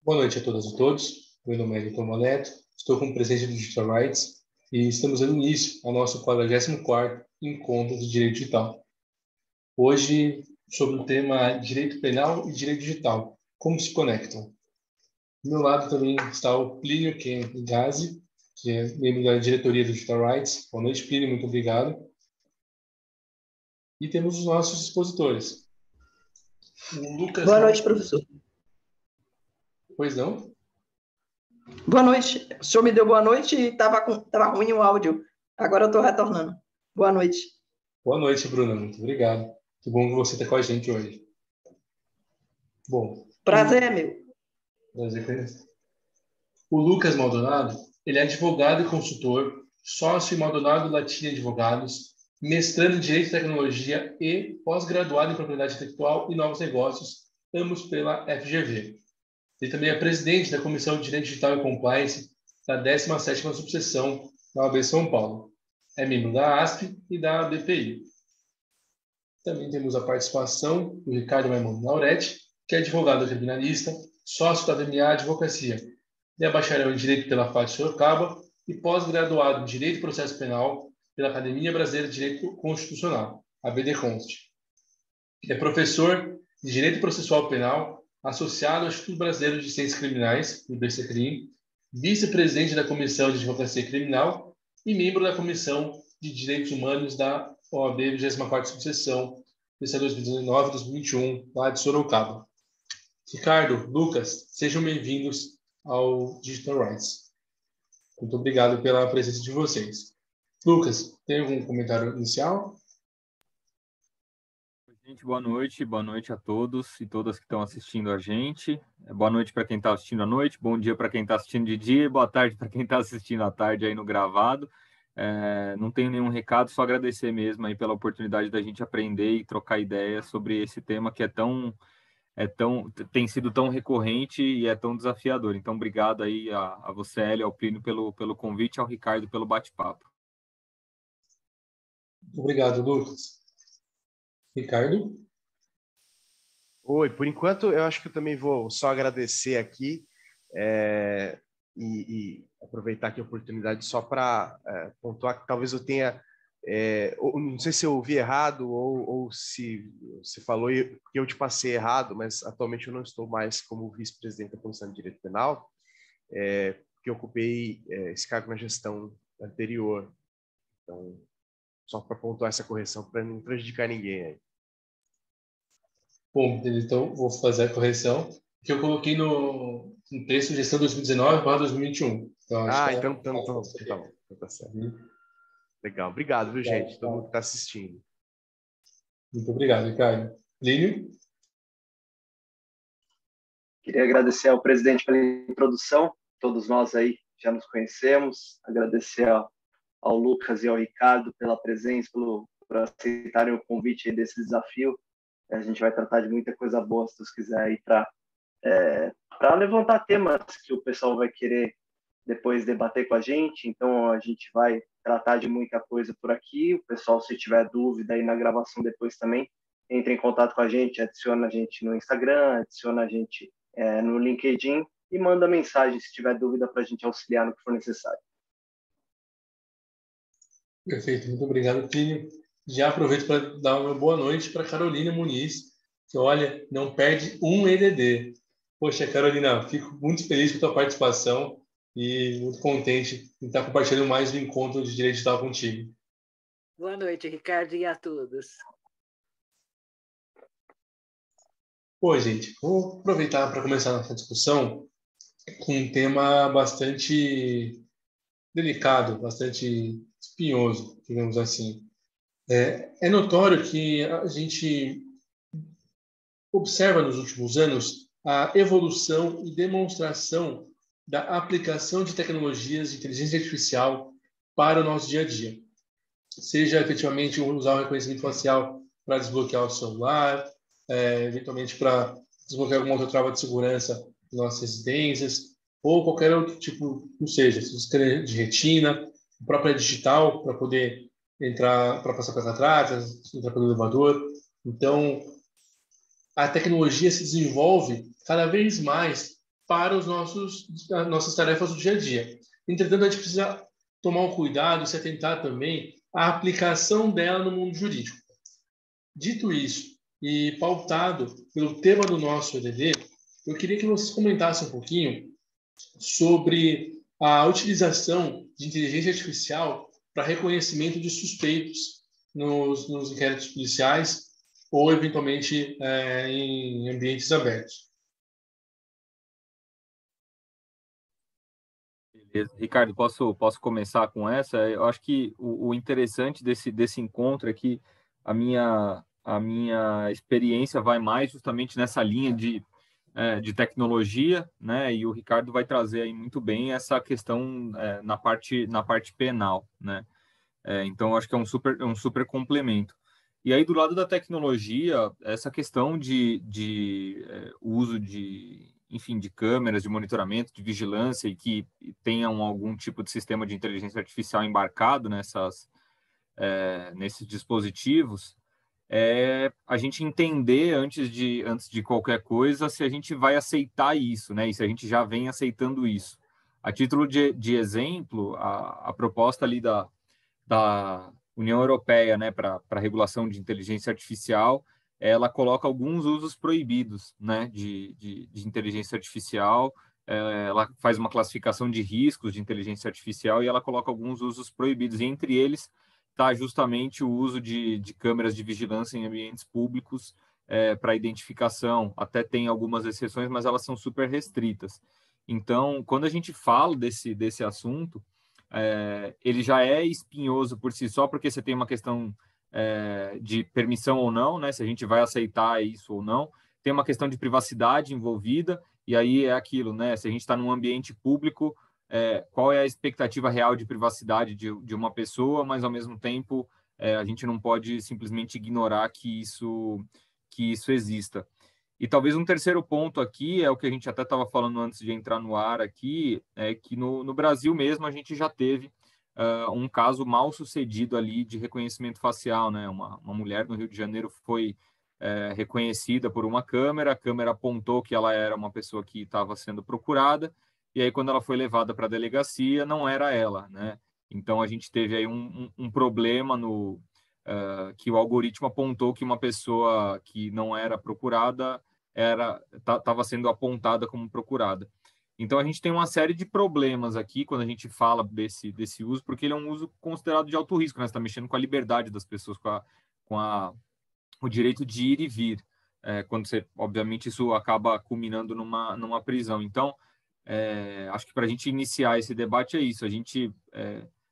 Boa noite a todas e todos. Meu nome é Elton Moleto, estou como presidente do Digital Rights e estamos dando início ao nosso 44º Encontro de Direito Digital. Hoje, sobre o tema Direito Penal e Direito Digital, como se conectam. Do meu lado também está o Plínio Gazi, que é membro da diretoria do Digital Rights. Boa noite, Plínio, muito obrigado. E temos os nossos expositores. O Lucas... Boa noite, professor. Pois não? Boa noite. O senhor me deu boa noite e estava ruim o áudio. Agora eu estou retornando. Boa noite. Boa noite, Bruna. Muito obrigado. Que bom que você está com a gente hoje. Bom... Prazer é meu. O Lucas Maldonado, ele é advogado e consultor, sócio em Maldonado Latini Advogados, mestrando em Direito e Tecnologia e pós-graduado em Propriedade Intelectual e Novos Negócios, ambos pela FGV. Ele também é presidente da Comissão de Direito Digital e Compliance da 17ª Subseção da OAB São Paulo. É membro da ASP e da BPI. Também temos a participação do Ricardo Maimon Lauretti, que é advogado criminalista, sócio da DMA Advocacia. Ele é bacharel em Direito pela FAT Sorocaba e pós-graduado em Direito e Processo Penal pela Academia Brasileira de Direito Constitucional, a BDConst. Ele é professor de Direito Processual Penal, associado ao Instituto Brasileiro de Ciências Criminais, IBCCRIM, vice-presidente da Comissão de Advocacia Criminal e membro da Comissão de Direitos Humanos da OAB 24ª Subseção, desse 2019-2021, lá de Sorocaba. Ricardo, Lucas, sejam bem-vindos ao Digital Rights. Muito obrigado pela presença de vocês. Lucas, tem algum comentário inicial? Gente, boa noite a todos e todas que estão assistindo a gente. Boa noite para quem está assistindo à noite, bom dia para quem está assistindo de dia e boa tarde para quem está assistindo à tarde aí no gravado. Não tenho nenhum recado, só agradecer mesmo aí pela oportunidade da gente aprender e trocar ideias sobre esse tema que tem sido tão recorrente e é tão desafiador. Então, obrigado aí a você, Hélio, ao Plínio pelo convite, ao Ricardo pelo bate-papo. Obrigado, Lucas. Ricardo? Oi, por enquanto eu acho que eu também vou só agradecer aqui e aproveitar aqui a oportunidade só para pontuar que talvez eu tenha, não sei se eu ouvi errado ou se você falou que eu te passei errado, mas atualmente eu não estou mais como vice-presidente da Comissão de Direito Penal, porque eu ocupei esse cargo na gestão anterior. Então, só para pontuar essa correção, para não prejudicar ninguém aí. Bom, então vou fazer a correção, que eu coloquei no texto de gestão 2019/2021. Então, então tá bom. Então tá certo. Legal, obrigado, viu, gente? Todo mundo que está assistindo. Muito obrigado, Ricardo. Plínio? Queria agradecer ao presidente pela introdução. Todos nós aí já nos conhecemos. Agradecer ao Lucas e ao Ricardo pela presença, por aceitarem o convite aí desse desafio. A gente vai tratar de muita coisa boa, se Deus quiser, aí para levantar temas que o pessoal vai querer depois debater com a gente. Então, a gente vai tratar de muita coisa por aqui. O pessoal, se tiver dúvida aí na gravação depois também, entre em contato com a gente, adiciona a gente no Instagram, adiciona a gente no LinkedIn e manda mensagem se tiver dúvida para a gente auxiliar no que for necessário. Perfeito, muito obrigado, Plínio. Já aproveito para dar uma boa noite para Carolina Muniz, que, olha, não perde um EDD. Poxa, Carolina, fico muito feliz com a tua participação e muito contente em estar compartilhando mais um encontro de Direito Digital contigo. Boa noite, Ricardo, e a todos. Bom, gente, vou aproveitar para começar a nossa discussão com um tema bastante delicado, bastante espinhoso, digamos assim. É notório que a gente observa nos últimos anos a evolução e demonstração da aplicação de tecnologias de inteligência artificial para o nosso dia a dia. Seja efetivamente usar o reconhecimento facial para desbloquear o celular, eventualmente para desbloquear alguma outra trava de segurança em nossas residências, ou qualquer outro tipo, não seja, de retina, própria digital, para poder entrar, para passar pelas atraves, entrar pelo elevador. Então, a tecnologia se desenvolve cada vez mais para as nossas tarefas do dia a dia. Entretanto, a gente precisa tomar um cuidado e se atentar também à aplicação dela no mundo jurídico. Dito isso, e pautado pelo tema do nosso EDD, eu queria que vocês comentassem um pouquinho sobre a utilização de inteligência artificial para reconhecimento de suspeitos nos inquéritos policiais ou, eventualmente, em ambientes abertos. Beleza. Ricardo, posso começar com essa? Eu acho que o interessante desse encontro é que a minha experiência vai mais justamente nessa linha de tecnologia, né? E o Ricardo vai trazer aí muito bem essa questão na parte penal, né? Então, acho que é um super complemento. E aí, do lado da tecnologia, essa questão de uso enfim, de câmeras, de monitoramento, de vigilância e que tenham algum tipo de sistema de inteligência artificial embarcado nesses dispositivos, a gente entender antes de qualquer coisa se a gente vai aceitar isso, né? E se a gente já vem aceitando isso. A título de exemplo, a proposta ali da União Europeia, né, para a regulação de inteligência artificial, ela coloca alguns usos proibidos, né, de inteligência artificial. Ela faz uma classificação de riscos de inteligência artificial e ela coloca alguns usos proibidos. E entre eles está justamente o uso de câmeras de vigilância em ambientes públicos para identificação. Até tem algumas exceções, mas elas são super restritas. Então, quando a gente fala desse assunto, ele já é espinhoso por si só, porque você tem uma questão de permissão ou não, né? Se a gente vai aceitar isso ou não. Tem uma questão de privacidade envolvida, e aí é aquilo, né? Se a gente está num ambiente público, qual é a expectativa real de privacidade de uma pessoa, mas ao mesmo tempo a gente não pode simplesmente ignorar que isso exista. E talvez um terceiro ponto aqui é o que a gente até estava falando antes de entrar no ar aqui, é que no Brasil mesmo a gente já teve um caso mal sucedido ali de reconhecimento facial, né? Uma mulher no Rio de Janeiro foi reconhecida por uma câmera, a câmera apontou que ela era uma pessoa que estava sendo procurada, e aí quando ela foi levada para a delegacia, não era ela, né? Então a gente teve aí um problema que o algoritmo apontou que uma pessoa que não era procurada estava sendo apontada como procurada. Então, a gente tem uma série de problemas aqui quando a gente fala desse uso, porque ele é um uso considerado de alto risco, né? Você está mexendo com a liberdade das pessoas, com o direito de ir e vir. Quando obviamente, isso acaba culminando numa prisão. Então, acho que para a gente iniciar esse debate é isso. A gente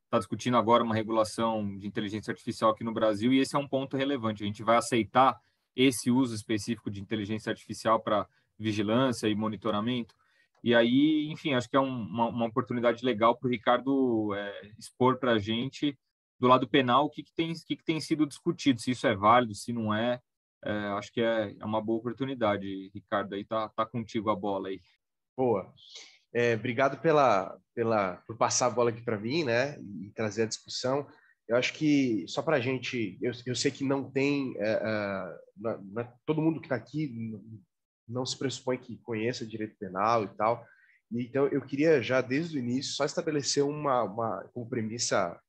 está discutindo agora uma regulação de inteligência artificial aqui no Brasil e esse é um ponto relevante. A gente vai aceitar esse uso específico de inteligência artificial para vigilância e monitoramento? E aí, enfim, acho que é uma oportunidade legal para o Ricardo expor para a gente, do lado penal, o que tem sido discutido, se isso é válido, se não é. Acho que é uma boa oportunidade, Ricardo. Aí tá contigo a bola aí. Boa. Obrigado por passar a bola aqui para mim, né, e trazer a discussão. Eu acho que, só para a gente, eu sei que não tem, não é todo mundo que está aqui não se pressupõe que conheça direito penal e tal, então eu queria já desde o início só estabelecer uma premissa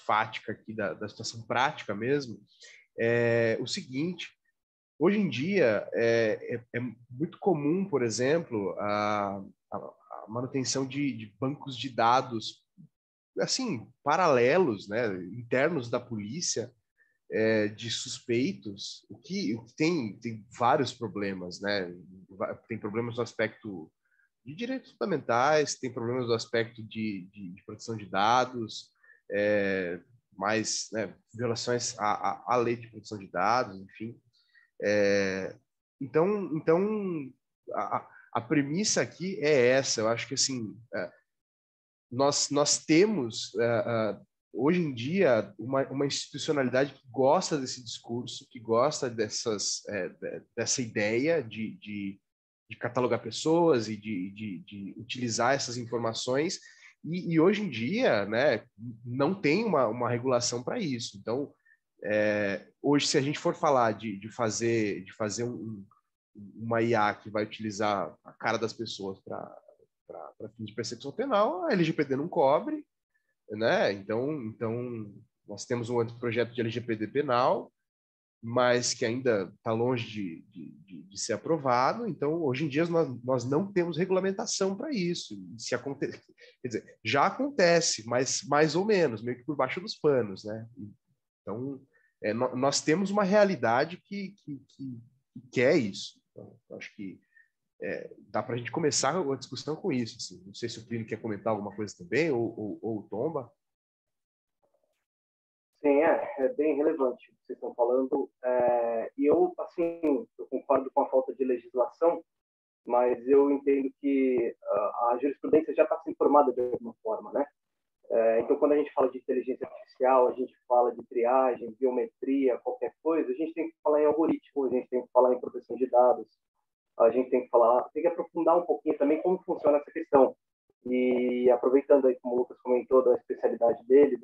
fática aqui da situação prática mesmo, o seguinte: hoje em dia é muito comum, por exemplo, a manutenção de bancos de dados assim paralelos, né, internos da polícia, de suspeitos, o que tem vários problemas, né? Tem problemas no aspecto de direitos fundamentais, tem problemas no aspecto de proteção de dados, mais, né, violações à lei de proteção de dados, enfim. Então a premissa aqui é essa. Eu acho que assim nós temos hoje em dia uma institucionalidade que gosta desse discurso, que gosta dessa ideia de catalogar pessoas e de utilizar essas informações, e hoje em dia, né, não tem uma regulação para isso. Então, hoje, se a gente for falar de fazer uma IA que vai utilizar a cara das pessoas para fins de persecução penal, a LGPD não cobre, né? Então nós temos um anteprojeto de LGPD penal, mas que ainda está longe de ser aprovado. Então, hoje em dia, nós não temos regulamentação para isso. Se aconte... Quer dizer, já acontece, mas mais ou menos, meio que por baixo dos panos, né? Então, nós temos uma realidade que quer isso. Então, acho que dá para a gente começar a discussão com isso. Assim. Não sei se o Plínio quer comentar alguma coisa também, ou o Tomba. Sim, é bem relevante o que vocês estão falando. E eu, assim, eu concordo com a falta de legislação, mas eu entendo que a jurisprudência já está sendo formada de alguma forma, né? Então, quando a gente fala de inteligência artificial, a gente fala de triagem, biometria, qualquer coisa, a gente tem que falar em algoritmo, a gente tem que falar em proteção de dados, a gente tem que aprofundar um pouquinho também como funciona essa questão. E aproveitando aí, como o Lucas comentou, da especialidade dele,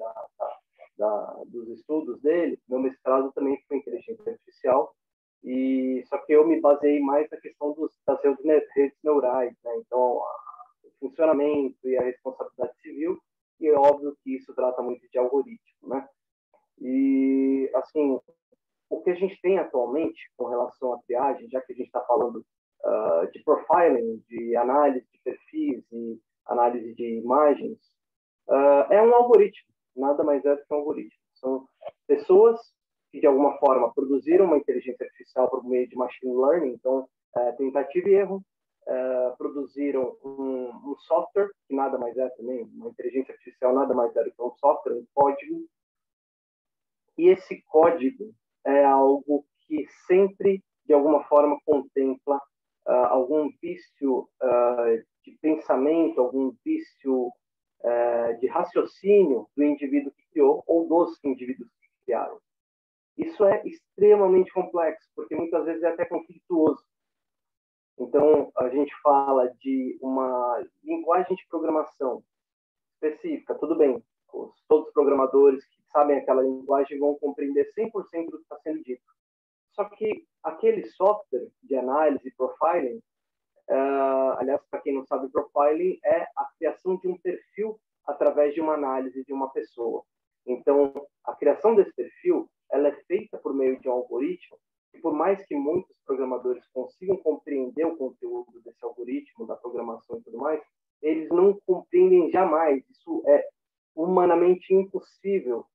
dos estudos dele, meu mestrado também foi em inteligência artificial, e só que eu me baseei mais na questão das redes neurais, né? Então, o funcionamento e a responsabilidade civil, e é óbvio que isso trata muito de algoritmo, né? E, assim, o que a gente tem atualmente com relação à triagem, já que a gente está falando de profiling, de análise de perfis e análise de imagens, é um algoritmo, nada mais é do que um algoritmo. São pessoas que, de alguma forma, produziram uma inteligência artificial por meio de machine learning, então, tentativa e erro, produziram um software, que nada mais é também, uma inteligência artificial nada mais é do que um software, um código, e esse código é algo que sempre, de alguma forma, contempla algum vício de pensamento, algum vício de raciocínio do indivíduo que criou ou dos indivíduos que criaram. Isso é extremamente complexo, porque muitas vezes é até conflituoso. Então, a gente fala de uma linguagem de programação específica, tudo bem, todos os programadores que sabem aquela linguagem vão compreender 100% do que está sendo dito. Só que aquele software de análise, profiling, aliás, para quem não sabe, profiling é a criação de um perfil através de uma análise de uma pessoa. Então, a criação desse perfil, ela é feita por meio de um algoritmo, e por mais que muitos programadores consigam compreender o conteúdo desse algoritmo, da programação e tudo mais, eles não compreendem jamais. Isso é humanamente impossível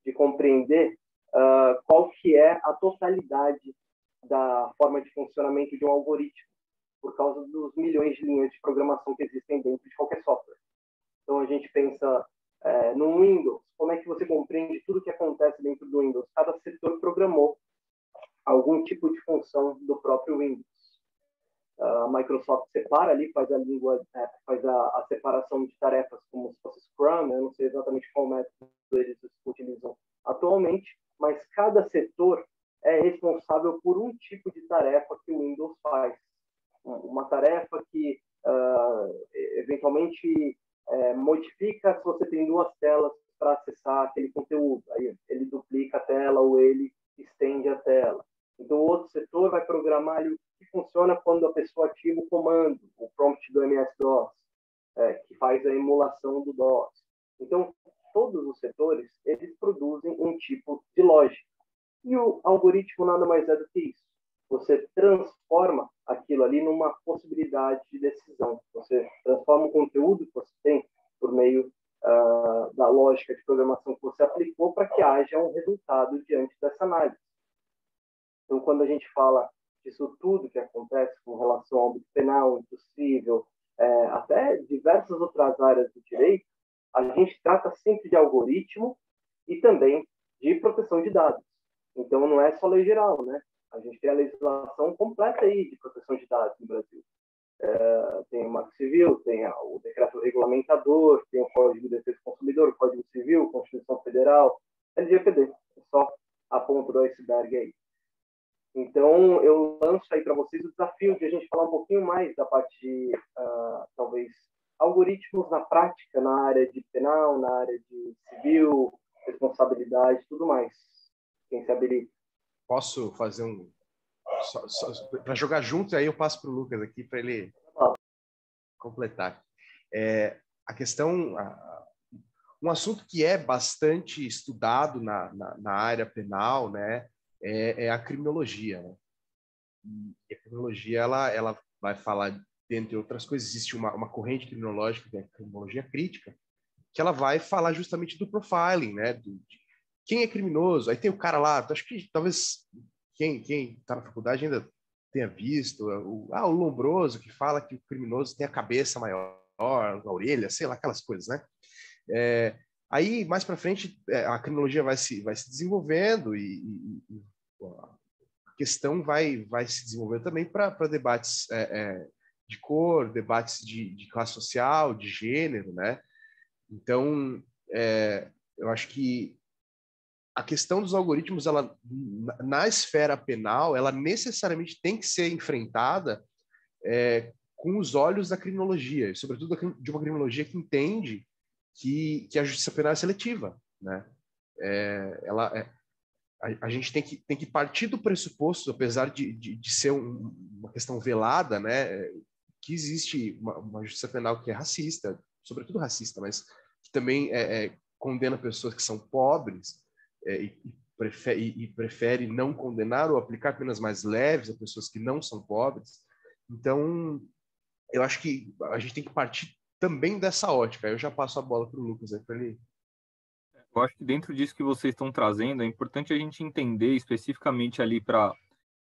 de compreender qual que é a totalidade da forma de funcionamento de um algoritmo, por causa dos milhões de linhas de programação que existem dentro de qualquer software. Então, a gente pensa no Windows, como é que você compreende tudo que acontece dentro do Windows? Cada setor programou algum tipo de função do próprio Windows. A Microsoft separa ali, faz a separação de tarefas como se fosse Scrum, eu não sei exatamente qual método eles utilizam atualmente, mas cada setor é responsável por um tipo de tarefa que o Windows faz. Uma tarefa que eventualmente modifica se você tem duas telas para acessar aquele conteúdo. Aí ele duplica a tela ou ele estende a tela. Então, o outro setor vai programar ali o que funciona quando a pessoa ativa o comando, o prompt do MS-DOS, que faz a emulação do DOS. Então, todos os setores, eles produzem um tipo de lógica. E o algoritmo nada mais é do que isso. Você transforma aquilo ali numa possibilidade de decisão. Você transforma o conteúdo que você tem por meio da lógica de programação que você aplicou para que haja um resultado diante dessa análise. Então, quando a gente fala disso tudo que acontece com relação ao âmbito penal, impossível, até diversas outras áreas do direito, a gente trata sempre de algoritmo e também de proteção de dados. Então, não é só lei geral, né? A gente tem a legislação completa aí de proteção de dados no Brasil. Tem o Marco Civil, tem o decreto regulamentador, tem o Código de Defesa do Consumidor, o Código Civil, Constituição Federal, LGPD, é só a ponta do iceberg aí. Então, eu lanço aí para vocês o desafio de a gente falar um pouquinho mais da parte de, talvez, algoritmos na prática, na área de penal, na área de civil, responsabilidade e tudo mais. Quem sabe ele... Posso fazer para jogar junto, aí eu passo para o Lucas aqui para ele completar. A questão, um assunto que é bastante estudado na área penal, né, é a criminologia, né? E a criminologia ela vai falar, dentre outras coisas, existe uma corrente criminológica, que é a criminologia crítica, que ela vai falar justamente do profiling, né, de quem é criminoso. Aí tem o cara lá, acho que talvez quem está na faculdade ainda tenha visto, o Lombroso, que fala que o criminoso tem a cabeça maior, a orelha, sei lá, aquelas coisas, né? Aí, mais para frente, a criminologia vai se desenvolvendo e a questão vai se desenvolvendo também para debates de cor, debates de classe social, de gênero, né? Então, eu acho que a questão dos algoritmos, ela, na esfera penal, ela necessariamente tem que ser enfrentada com os olhos da criminologia, e sobretudo de uma criminologia que entende que a justiça penal é seletiva, né? A gente tem que partir do pressuposto, apesar de ser uma questão velada, né, que existe uma justiça penal que é racista, sobretudo racista, mas que também condena pessoas que são pobres e prefere não condenar ou aplicar penas mais leves a pessoas que não são pobres. Então, eu acho que a gente tem que partir também dessa ótica. Eu já passo a bola para o Lucas aí, para ele. Eu acho que dentro disso que vocês estão trazendo, é importante a gente entender especificamente ali para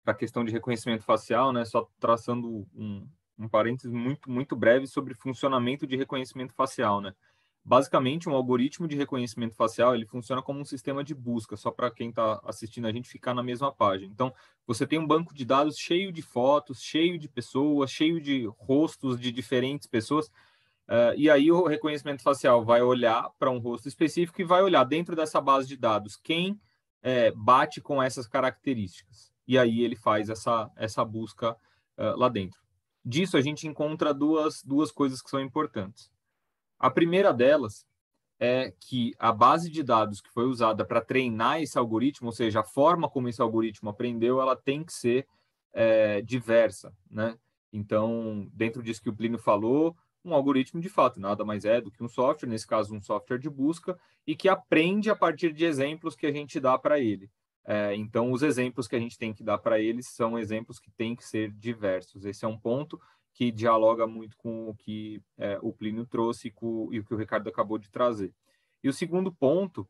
a questão de reconhecimento facial, né? Só traçando um parênteses muito breve sobre funcionamento de reconhecimento facial, né? Basicamente, um algoritmo de reconhecimento facial, ele funciona como um sistema de busca, só para quem está assistindo a gente ficar na mesma página. Então, você tem um banco de dados cheio de fotos, cheio de pessoas, cheio de rostos de diferentes pessoas, e aí o reconhecimento facial vai olhar para um rosto específico e vai olhar dentro dessa base de dados quem bate com essas características. E aí ele faz essa busca lá dentro. Disso a gente encontra duas coisas que são importantes. A primeira delas é que a base de dados que foi usada para treinar esse algoritmo, ou seja, a forma como esse algoritmo aprendeu, ela tem que ser diversa, né? Então, dentro disso que o Plínio falou, um algoritmo, de fato, nada mais é do que um software, nesse caso, um software de busca, e que aprende a partir de exemplos que a gente dá para ele. Então, os exemplos que a gente tem que dar para eles são exemplos que têm que ser diversos. Esse é um ponto que dialoga muito com o que o Plínio trouxe e o que o Ricardo acabou de trazer. E o segundo ponto,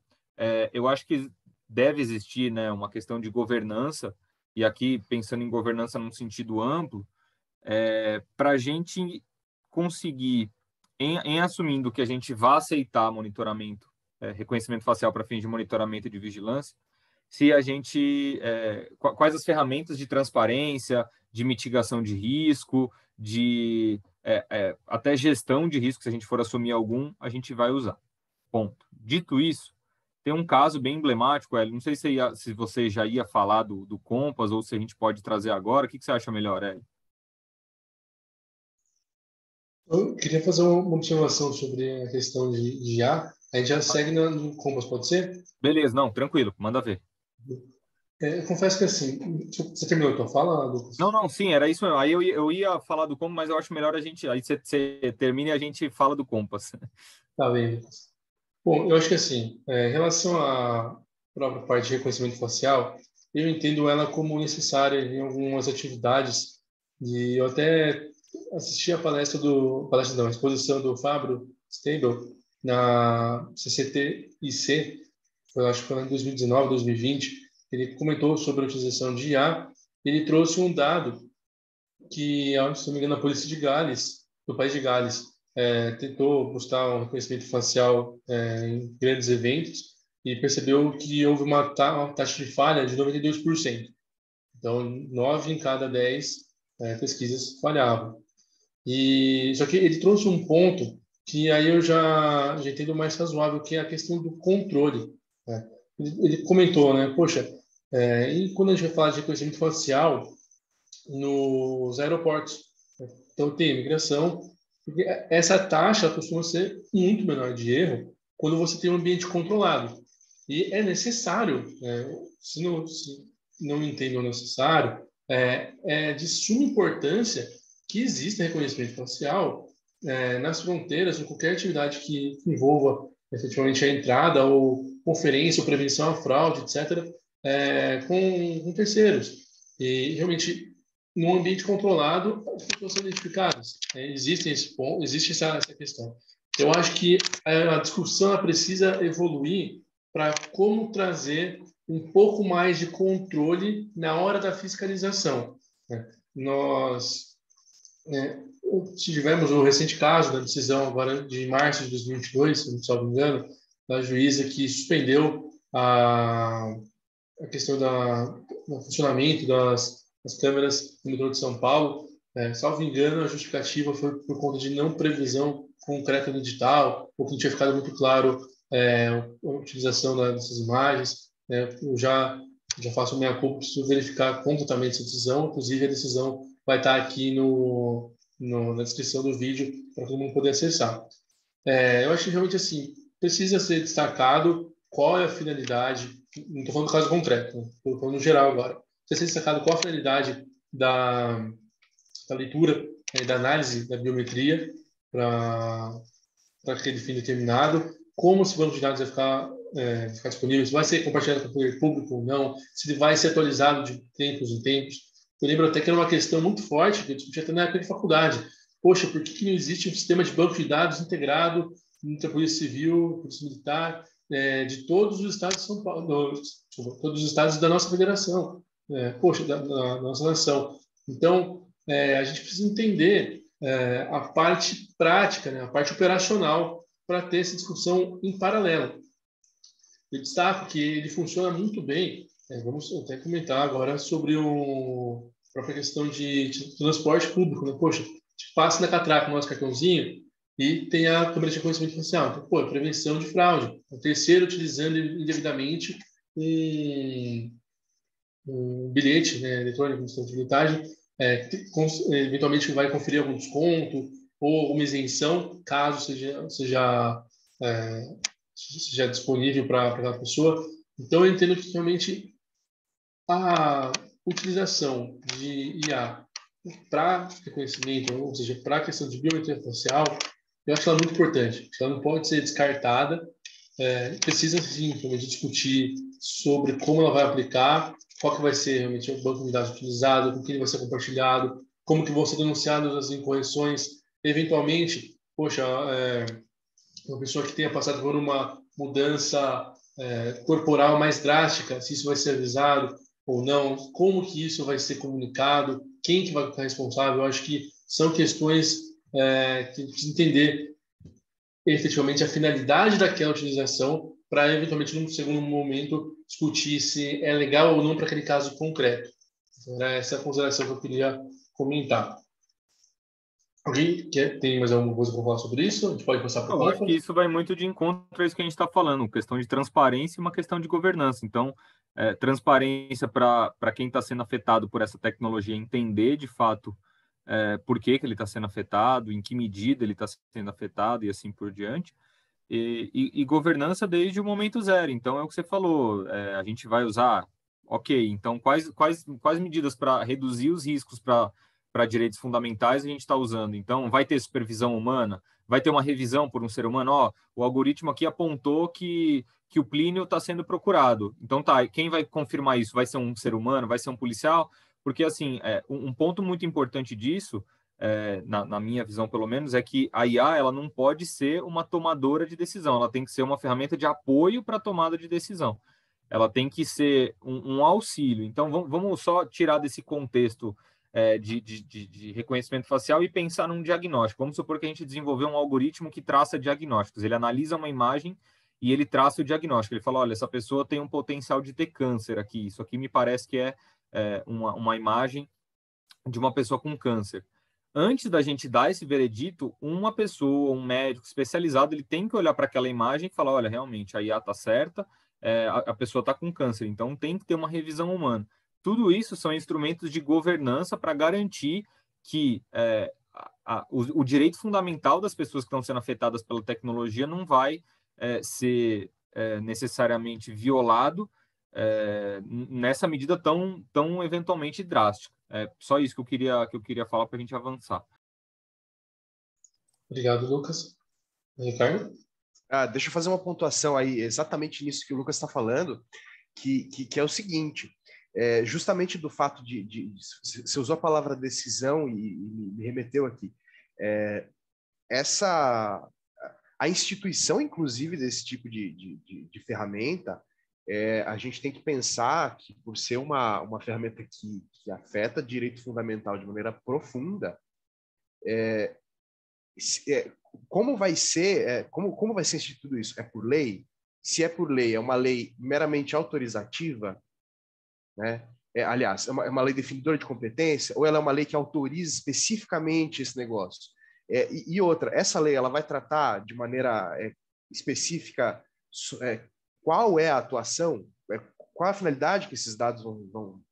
eu acho que deve existir, né, uma questão de governança, e aqui pensando em governança num sentido amplo, para a gente conseguir, em assumindo que a gente vai aceitar monitoramento, reconhecimento facial para fins de monitoramento e de vigilância, se a gente quais as ferramentas de transparência, de mitigação de risco, de até gestão de risco, se a gente for assumir algum, a gente vai usar. Ponto. Dito isso, tem um caso bem emblemático, Hélio. Não sei se você já ia falar do Compass ou se a gente pode trazer agora. O que você acha melhor, Hélio? Eu queria fazer uma observação sobre a questão de IA. A gente já segue no Compass, pode ser? Beleza, não, tranquilo, manda ver. Eu confesso que assim, você terminou a tua fala, Lucas? Não, sim, era isso mesmo. Aí eu ia falar do Compass, mas eu acho melhor a gente. Aí você termina e a gente fala do Compass. Tá bem, Lucas. Bom, eu acho que assim, em relação à própria parte de reconhecimento facial, eu entendo ela como necessária em algumas atividades. E eu até assisti a a exposição do Fábio Stable na CCTIC, eu acho que foi em 2019, 2020. Ele comentou sobre a utilização de IA. Ele trouxe um dado que, se não me engano, a polícia de Gales, do país de Gales, tentou buscar um reconhecimento facial em grandes eventos e percebeu que houve uma taxa de falha de 92%. Então, 9 em cada 10 pesquisas falhavam. Só que ele trouxe um ponto que aí eu já entendo mais razoável, que é a questão do controle, né? Ele comentou, né? Poxa, e quando a gente vai falar de reconhecimento facial nos aeroportos, né? Então tem imigração, porque essa taxa costuma ser muito menor de erro quando você tem um ambiente controlado. E é necessário, se não entendem o necessário, é de suma importância que exista reconhecimento facial nas fronteiras, em qualquer atividade que envolva efetivamente a entrada ou conferência ou prevenção à fraude, etc., com terceiros. E, realmente, num ambiente controlado, as pessoas são identificadas. Existe essa questão. Eu acho que a discussão precisa evoluir para como trazer um pouco mais de controle na hora da fiscalização. Nós tivemos o recente caso da decisão agora de março de 2022, se não salvo engano, da juíza que suspendeu a questão do funcionamento das câmeras no metrô de São Paulo. Salvo engano, a justificativa foi por conta de não previsão concreta no edital, ou que não tinha ficado muito claro a utilização dessas imagens. Eu já faço minha culpa, preciso verificar completamente essa decisão. Inclusive, a decisão vai estar aqui na descrição do vídeo para todo mundo poder acessar. Eu acho que realmente assim precisa ser destacado qual é a finalidade. Não estou falando do caso concreto, estou falando no geral agora. Precisa ser destacado qual a finalidade da leitura e da análise da biometria para aquele fim determinado, como esse banco de dados vai ficar disponível, se vai ser compartilhado com o poder público ou não, se ele vai ser atualizado de tempos em tempos. Eu lembro até que era uma questão muito forte, que eu discutia até na época de faculdade. Poxa, por que não existe um sistema de banco de dados integrado entre a Polícia Civil, a Polícia Militar, de todos os estados de São Paulo, todos os estados da nossa federação, da nossa nação. Então, a gente precisa entender a parte prática, a parte operacional, para ter essa discussão em paralelo. Eu destaco que ele funciona muito bem. Vamos até comentar agora sobre a própria questão de transporte público. Poxa, a gente passa na catraca o nosso cartãozinho e tem a câmera de reconhecimento facial. Então, prevenção de fraude. O terceiro utilizando indevidamente um bilhete eletrônico de bilhetagem, eventualmente vai conferir algum desconto ou alguma isenção, caso seja disponível para aquela pessoa. Então, eu entendo que realmente a utilização de IA para reconhecimento, ou seja, para a questão de biometria facial, eu acho ela muito importante. Ela não pode ser descartada. Precisa, sim, discutir sobre como ela vai aplicar, qual que vai ser realmente o banco de dados utilizado, com quem ele vai ser compartilhado, como que vão ser denunciadas as incorreções. Eventualmente, poxa, uma pessoa que tenha passado por uma mudança corporal mais drástica, se isso vai ser avisado ou não, como que isso vai ser comunicado, quem que vai ficar responsável. Eu acho que são questões que a gente precisa entender efetivamente a finalidade daquela utilização para, eventualmente, num segundo momento, discutir se é legal ou não para aquele caso concreto. Era essa a consideração que eu queria comentar. Alguém tem mais alguma coisa para falar sobre isso? A gente pode passar para o Eu acho que isso vai muito de encontro a isso que a gente está falando, questão de transparência e uma questão de governança. Então, transparência para quem está sendo afetado por essa tecnologia, entender de fato por que ele está sendo afetado, em que medida ele está sendo afetado e assim por diante. E governança desde o momento zero. Então, é o que você falou, a gente vai usar, ok, então quais medidas para reduzir os riscos para direitos fundamentais a gente está usando? Então, vai ter supervisão humana? Vai ter uma revisão por um ser humano? O algoritmo aqui apontou que o Plínio está sendo procurado. Então, quem vai confirmar isso? Vai ser um ser humano? Vai ser um policial? Porque, assim, um ponto muito importante disso, na minha visão, pelo menos, é que a IA ela não pode ser uma tomadora de decisão. Ela tem que ser uma ferramenta de apoio para a tomada de decisão. Ela tem que ser um auxílio. Então, vamos só tirar desse contexto de reconhecimento facial e pensar num diagnóstico. Vamos supor que a gente desenvolveu um algoritmo que traça diagnósticos. Ele analisa uma imagem e ele traça o diagnóstico. Ele fala, olha, essa pessoa tem um potencial de ter câncer aqui. Isso aqui me parece que é uma imagem de uma pessoa com câncer. Antes da gente dar esse veredito, uma pessoa, um médico especializado, ele tem que olhar para aquela imagem e falar, olha, realmente, a IA está certa, a pessoa está com câncer, então tem que ter uma revisão humana. Tudo isso são instrumentos de governança para garantir que o direito fundamental das pessoas que estão sendo afetadas pela tecnologia não vai ser necessariamente violado nessa medida tão eventualmente drástica. Só isso que eu queria falar para a gente avançar. Obrigado, Lucas. Ricardo? Deixa eu fazer uma pontuação aí, exatamente nisso que o Lucas está falando, que é o seguinte, justamente do fato você usou a palavra decisão e me remeteu aqui, a instituição, inclusive, desse tipo de ferramenta, a gente tem que pensar que, por ser uma ferramenta que afeta direito fundamental de maneira profunda, como vai ser instituído isso? É por lei? Se é por lei, é uma lei meramente autorizativa, né? Aliás, é uma lei definidora de competência, ou ela é uma lei que autoriza especificamente esse negócio? E outra, essa lei ela vai tratar de maneira específica qual é a atuação, qual a finalidade que esses dados vão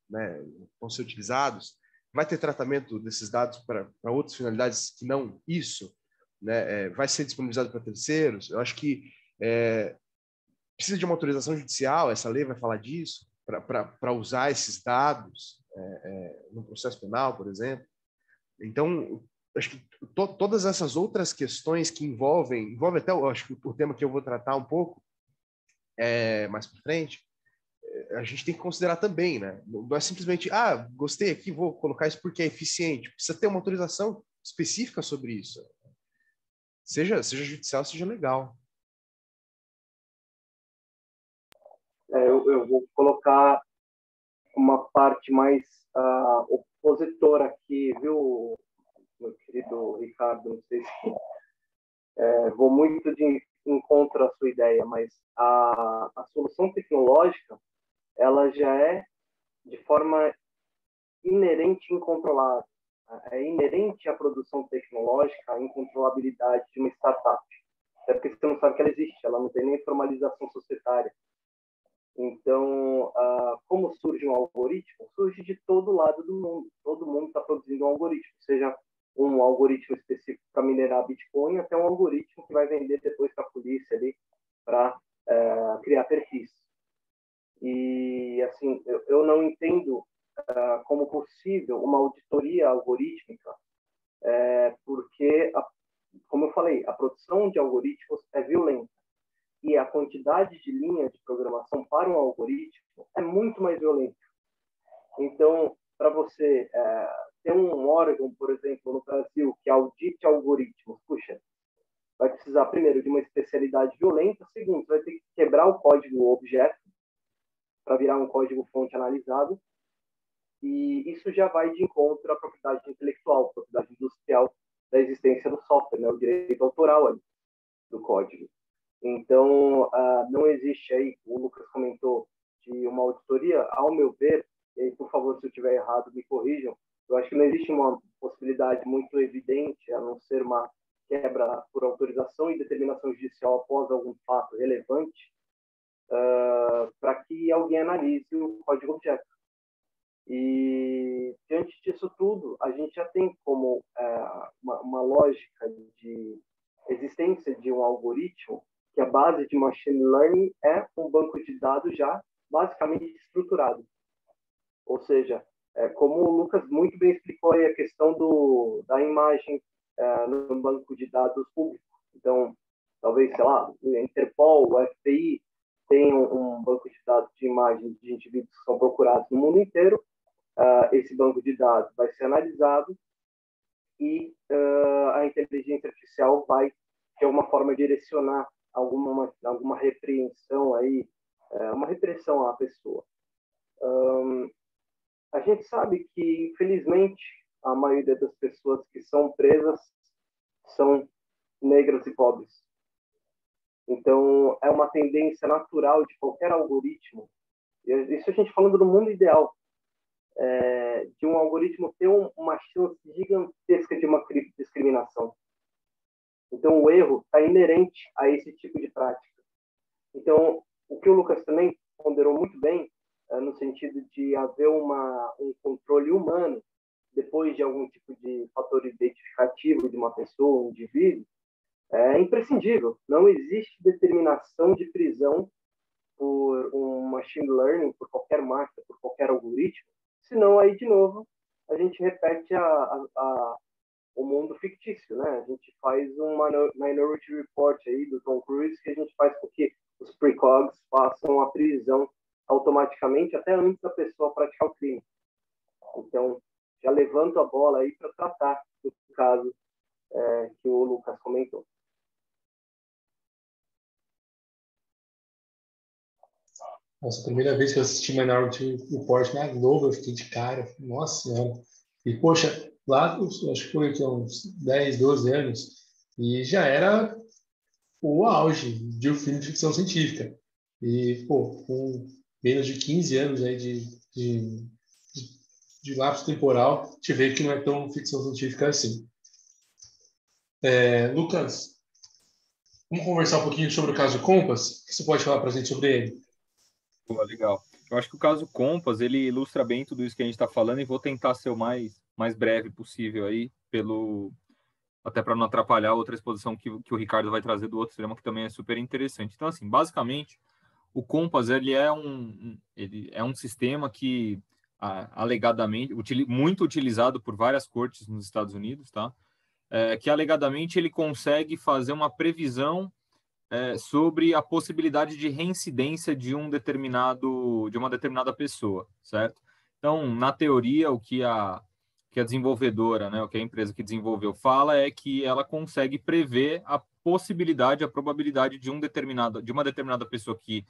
ser utilizados? Vai ter tratamento desses dados para outras finalidades que não isso? Né? Vai ser disponibilizado para terceiros? Eu acho que precisa de uma autorização judicial, essa lei vai falar disso, para usar esses dados no processo penal, por exemplo. Então, acho que todas essas outras questões que envolvem até, acho que o tema que eu vou tratar um pouco mais para frente, a gente tem que considerar também, né? Não é simplesmente, gostei aqui, vou colocar isso porque é eficiente. Precisa ter uma autorização específica sobre isso. Seja judicial, seja legal. Eu vou colocar uma parte mais opositora aqui, viu, meu querido Ricardo? Não sei se vou muito de encontro à sua ideia, mas a solução tecnológica ela já é de forma inerente e incontrolável. É inerente à produção tecnológica a incontrolabilidade de uma startup. Até porque você não sabe que ela existe, ela não tem nem formalização societária. Então, como surge um algoritmo? Surge de todo lado do mundo. Todo mundo está produzindo um algoritmo, seja um algoritmo específico para minerar Bitcoin, até um algoritmo que vai vender depois para a polícia ali para criar perfis. E, assim, eu não entendo como possível uma auditoria algorítmica, porque, como eu falei, a produção de algoritmos é violenta. E a quantidade de linhas de programação para um algoritmo é muito mais violenta. Então, para você ter um órgão, por exemplo, no Brasil, que audite algoritmos, puxa, vai precisar, primeiro, de uma especialidade violenta, segundo, vai ter que quebrar o código objeto para virar um código-fonte analisado, e isso já vai de encontro à propriedade intelectual, à propriedade industrial da existência do software, né, o direito autoral ali, do código. Então, não existe aí, o Lucas comentou, de uma auditoria, ao meu ver, e aí, por favor, se eu estiver errado, me corrijam, eu acho que não existe uma possibilidade muito evidente, a não ser uma quebra por autorização e determinação judicial após algum fato relevante, para que alguém analise o código-objeto. E, diante disso tudo, a gente já tem como uma lógica de existência de um algoritmo que a base de machine learning é um banco de dados já basicamente estruturado. Ou seja, como o Lucas muito bem explicou aí a questão da imagem no banco de dados público. Então, talvez, sei lá, o Interpol, o FBI, tenham um banco de dados de imagens de indivíduos que são procurados no mundo inteiro. Esse banco de dados vai ser analisado e a inteligência artificial vai ter uma forma de direcionar alguma repreensão aí, uma repressão à pessoa. A gente sabe que, infelizmente, a maioria das pessoas que são presas são negras e pobres. Então, é uma tendência natural de qualquer algoritmo, isso a gente falando do mundo ideal, de um algoritmo ter uma chance gigantesca de uma discriminação. Então, o erro está inerente a esse tipo de prática. Então, o que o Lucas também ponderou muito bem, no sentido de haver um controle humano depois de algum tipo de fator identificativo de uma pessoa, um indivíduo, é imprescindível. Não existe determinação de prisão por um machine learning, por qualquer máquina, por qualquer algoritmo, senão aí, de novo, a gente repete o mundo fictício, né? A gente faz um Minority Report aí do Tom Cruise, que a gente faz com que os precogs façam a prisão automaticamente até antes da pessoa praticar o crime. Então, já levanto a bola aí para tratar do caso que o Lucas comentou. Nossa, a primeira vez que eu assisti Minority Report na Globo, eu fiquei de cara. Nossa Senhora. E, poxa, lá, acho que foi uns 10, 12 anos, e já era o auge de um filme de ficção científica. E, pô, com menos de 15 anos aí de lapso temporal, te vê que não é tão ficção científica assim. Lucas, vamos conversar um pouquinho sobre o caso Compass? O que você pode falar para a gente sobre ele? Pô, legal. Eu acho que o caso Compass, ele ilustra bem tudo isso que a gente está falando e vou tentar ser o mais breve possível aí, até para não atrapalhar a outra exposição que o Ricardo vai trazer do outro cinema, que também é super interessante. Então, assim, basicamente, o Compass, ele é um sistema que, alegadamente, muito utilizado por várias cortes nos Estados Unidos, tá? Que, alegadamente, ele consegue fazer uma previsão sobre a possibilidade de reincidência de uma determinada pessoa, certo? Então, na teoria, o que a desenvolvedora, né, o que a empresa que desenvolveu fala é que ela consegue prever a possibilidade, a probabilidade de uma determinada pessoa que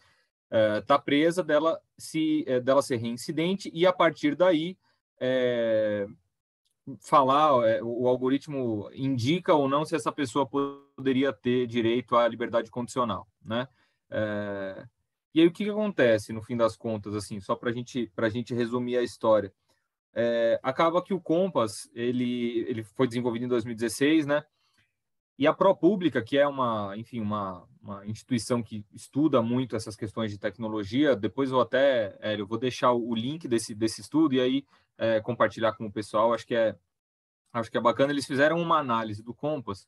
está presa dela ser reincidente e, a partir daí, o algoritmo indica ou não se essa pessoa poderia ter direito à liberdade condicional, né? E aí o que acontece no fim das contas, assim, só para a gente resumir a história, acaba que o Compass ele foi desenvolvido em 2016, né? E a ProPublica, que é uma instituição que estuda muito essas questões de tecnologia, depois eu vou deixar o link desse estudo e aí compartilhar com o pessoal. Acho que é bacana. Eles fizeram uma análise do Compass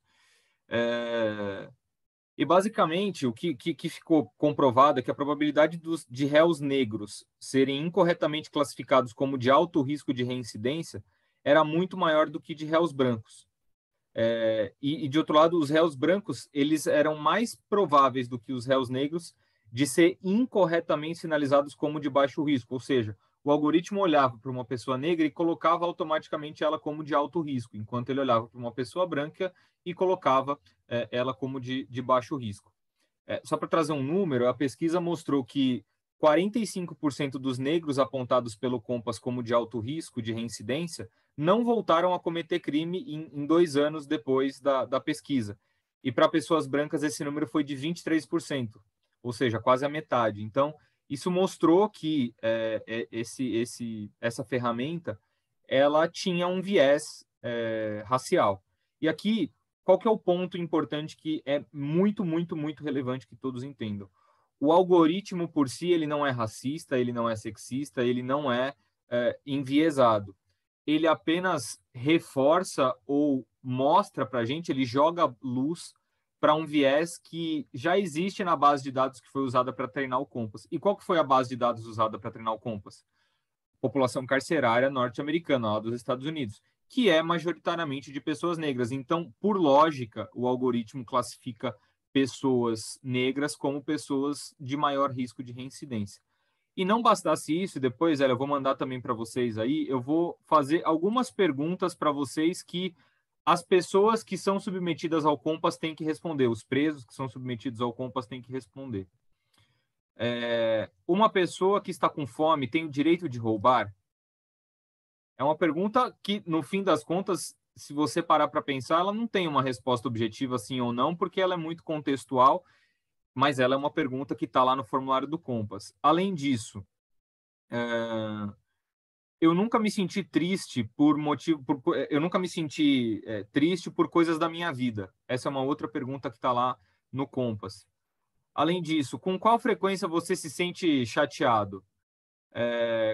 e basicamente o que ficou comprovado é que a probabilidade de réus negros serem incorretamente classificados como de alto risco de reincidência era muito maior do que de réus brancos. E de outro lado, os réus brancos eles eram mais prováveis do que os réus negros de ser incorretamente sinalizados como de baixo risco, ou seja, o algoritmo olhava para uma pessoa negra e colocava automaticamente ela como de alto risco, enquanto ele olhava para uma pessoa branca e colocava ela como de baixo risco. Só para trazer um número, a pesquisa mostrou que 45% dos negros apontados pelo Compass como de alto risco de reincidência não voltaram a cometer crime em 2 anos depois da pesquisa. E para pessoas brancas esse número foi de 23%, ou seja, quase a metade. Então, isso mostrou que essa ferramenta ela tinha um viés racial. E aqui, qual que é o ponto importante que é muito, muito, muito relevante que todos entendam? O algoritmo por si, ele não é racista, ele não é sexista, ele não é enviesado. Ele apenas reforça ou mostra para a gente, ele joga luz para um viés que já existe na base de dados que foi usada para treinar o Compass. E qual que foi a base de dados usada para treinar o Compass? População carcerária norte-americana, lá dos Estados Unidos, que é majoritariamente de pessoas negras. Então, por lógica, o algoritmo classifica pessoas negras como pessoas de maior risco de reincidência. E não bastasse isso, depois, eu vou mandar também para vocês aí, eu vou fazer algumas perguntas para vocês que as pessoas que são submetidas ao Compass têm que responder, os presos que são submetidos ao Compass têm que responder. Uma pessoa que está com fome tem o direito de roubar? É uma pergunta que, no fim das contas, se você parar para pensar, ela não tem uma resposta objetiva sim ou não, porque ela é muito contextual, mas ela é uma pergunta que está lá no formulário do Compass. Além disso, eu nunca me senti triste eu nunca me senti triste por coisas da minha vida. Essa é uma outra pergunta que está lá no Compass. Além disso, com qual frequência você se sente chateado?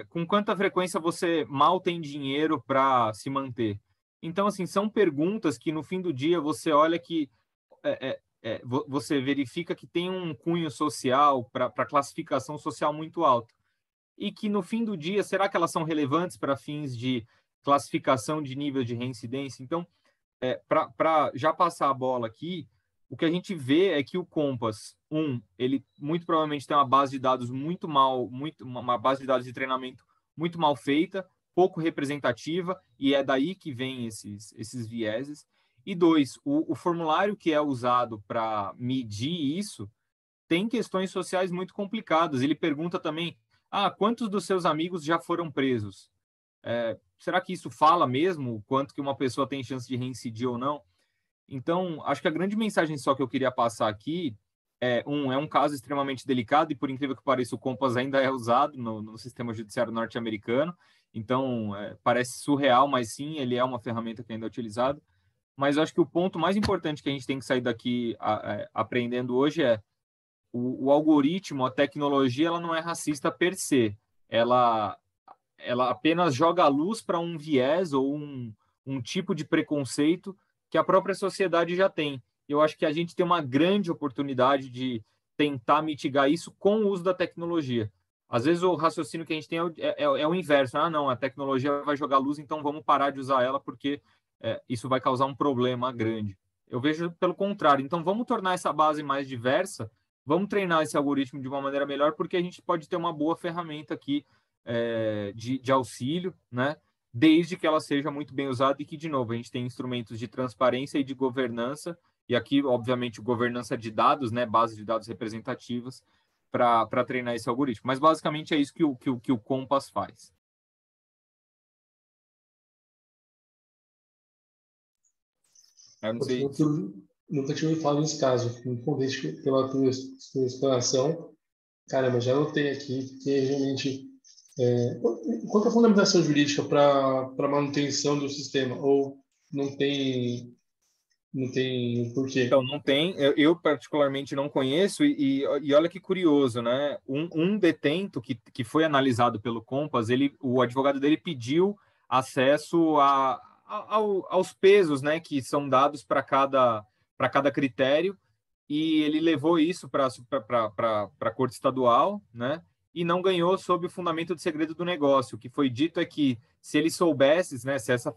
Com quanta frequência você mal tem dinheiro para se manter? Então, assim, são perguntas que no fim do dia você olha que você verifica que tem um cunho social para classificação social muito alto. E que no fim do dia, será que elas são relevantes para fins de classificação de nível de reincidência. Então, para já passar a bola aqui, o que a gente vê é que o Compass, ele muito provavelmente tem uma base de dados uma base de dados de treinamento muito mal feita, pouco representativa, e é daí que vem esses vieses. E 2, o formulário que é usado para medir isso tem questões sociais muito complicadas. Ele pergunta também, quantos dos seus amigos já foram presos? Será que isso fala mesmo o quanto que uma pessoa tem chance de reincidir ou não? Então, acho que a grande mensagem só que eu queria passar aqui é um caso extremamente delicado e, por incrível que pareça, o Compass ainda é usado no sistema judiciário norte-americano. Então, parece surreal, mas sim, ele é uma ferramenta que ainda é utilizada. Mas eu acho que o ponto mais importante que a gente tem que sair daqui aprendendo hoje é o algoritmo, a tecnologia, ela não é racista per se. Ela apenas joga a luz para um viés ou um tipo de preconceito que a própria sociedade já tem. Eu acho que a gente tem uma grande oportunidade de tentar mitigar isso com o uso da tecnologia. Às vezes o raciocínio que a gente tem é o inverso. Não, a tecnologia vai jogar luz, então vamos parar de usar ela porque isso vai causar um problema grande. Eu vejo pelo contrário. Então vamos tornar essa base mais diversa, vamos treinar esse algoritmo de uma maneira melhor, porque a gente pode ter uma boa ferramenta aqui de auxílio, né? Desde que ela seja muito bem usada e que, de novo, a gente tem instrumentos de transparência e de governança, e aqui, obviamente, governança de dados, né? Base de dados representativas, para treinar esse algoritmo. Mas, basicamente, é isso que o Compass faz. Eu não sei nunca tinha ouvido falar nesse caso. Me contente pela tua explanação. Caramba, já anotei aqui que realmente... qual que é a fundamentação jurídica para manutenção do sistema? Ou não tem porquê? Então, não tem. Eu particularmente não conheço, e olha que curioso, né? Um detento que foi analisado pelo Compass, o advogado dele pediu acesso aos pesos, né, que são dados para cada critério, e ele levou isso para a Corte Estadual, né? E não ganhou sob o fundamento de segredo do negócio. O que foi dito é que se ele soubesse, né, se essa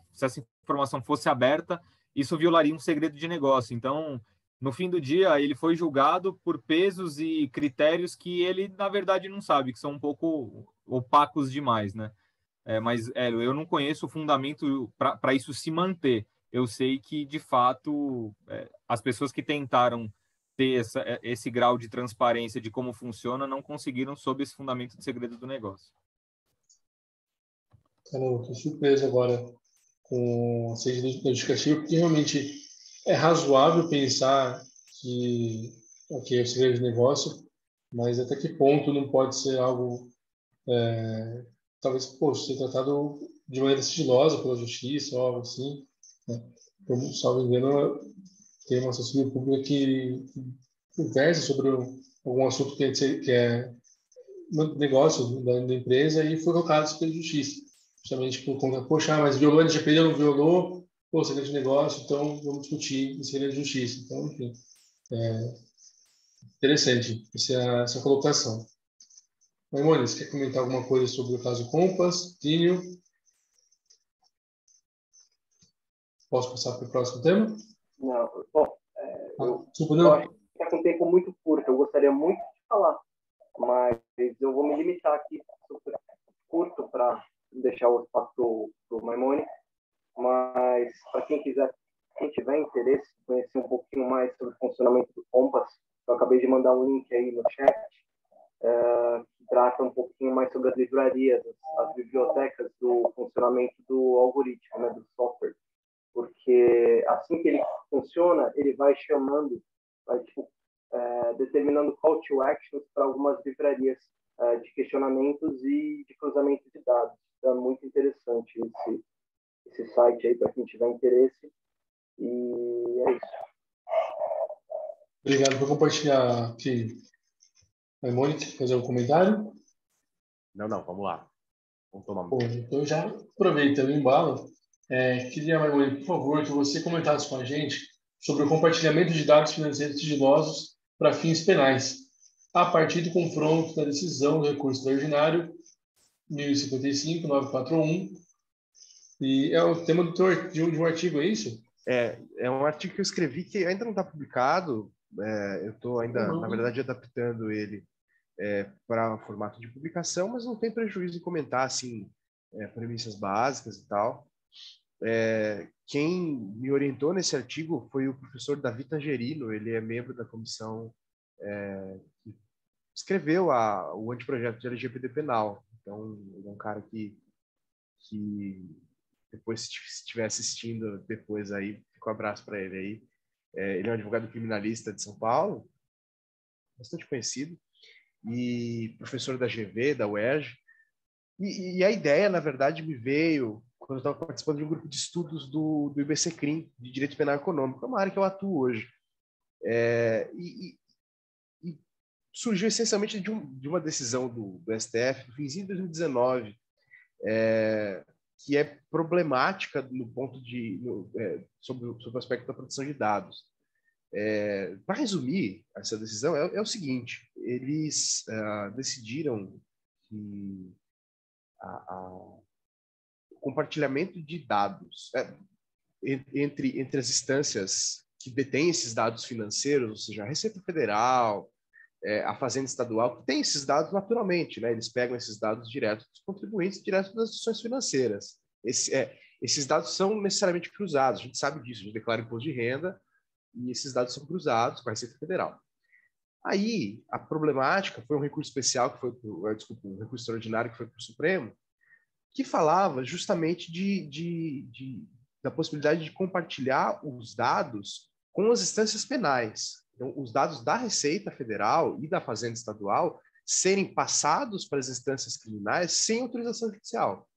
informação fosse aberta, isso violaria um segredo de negócio. Então, no fim do dia, ele foi julgado por pesos e critérios que ele, na verdade, não sabe, que são um pouco opacos demais, né? Mas eu não conheço o fundamento para isso se manter. Eu sei que, de fato, as pessoas que tentaram ter esse grau de transparência de como funciona não conseguiram sob esse fundamento de segredo do negócio. Caramba, tô surpreso agora com a saída do justificativo, porque realmente é razoável pensar que é o segredo de negócio, mas até que ponto não pode ser algo, talvez, ser tratado de maneira sigilosa pela justiça ou algo assim, né? Como, salvo engano, tem uma assessoria pública que conversa sobre algum assunto que é um negócio da empresa e foi colocado pela justiça. Justamente por conta, poxa, mas violou, LGPD não violou, segredo de negócio, então vamos discutir em segredo de justiça. Então, enfim, interessante essa colocação. Maimônides, quer comentar alguma coisa sobre o caso Compass, Tínio? Posso passar para o próximo tema? Não, bom, desculpa, eu acho que está com um tempo muito curto, eu gostaria muito de falar, mas eu vou me limitar aqui super curto para deixar o espaço para o Maimone, mas para quem tiver interesse em conhecer um pouquinho mais sobre o funcionamento do Compass, eu acabei de mandar um link aí no chat, que trata um pouquinho mais sobre as livrarias, as bibliotecas do funcionamento do algoritmo, né, do software, porque assim que ele funciona, ele vai chamando, determinando call to actions para algumas livrarias de questionamentos e de cruzamento de dados. Então, é muito interessante esse site aí para quem tiver interesse. E é isso. Obrigado por compartilhar aqui. Maimônides, fazer um comentário? Não, vamos lá. Vamos tomar Bom, então já aproveitando o embalo, queria, Maimônides, por favor, que você comentasse com a gente sobre o compartilhamento de dados financeiros sigilosos para fins penais, a partir do confronto da decisão do recurso extraordinário 1055-941, E é o tema de um artigo, é isso? É um artigo que eu escrevi que ainda não está publicado. Eu estou ainda, na verdade, adaptando ele para formato de publicação, mas não tem prejuízo em comentar assim, premissas básicas e tal. Quem me orientou nesse artigo foi o professor Davi Tangerino. Ele é membro da comissão que escreveu o anteprojeto de LGPD penal. Então, ele é um cara que depois, se estiver assistindo depois aí, fica um abraço para ele aí. Ele é um advogado criminalista de São Paulo, bastante conhecido, e professor da GV, da UERJ. E a ideia, na verdade, me veio quando eu estava participando de um grupo de estudos do IBCCRIM, de Direito Penal Econômico, é uma área que eu atuo hoje. E surgiu essencialmente de uma decisão do STF, no finzinho de 2019, que é problemática no ponto sobre o aspecto da proteção de dados. Para resumir essa decisão, é o seguinte: eles decidiram que o compartilhamento de dados entre as instâncias que detêm esses dados financeiros, ou seja, a Receita Federal, a Fazenda Estadual, que tem esses dados naturalmente, né? Eles pegam esses dados direto dos contribuintes, direto das instituições financeiras. Esses dados são necessariamente cruzados, a gente sabe disso, a gente declara imposto de renda e esses dados são cruzados com a Receita Federal. Aí, a problemática foi um recurso especial, um recurso extraordinário que foi para o Supremo, que falava justamente da possibilidade de compartilhar os dados com as instâncias penais. Então, os dados da Receita Federal e da Fazenda Estadual serem passados para as instâncias criminais sem autorização judicial.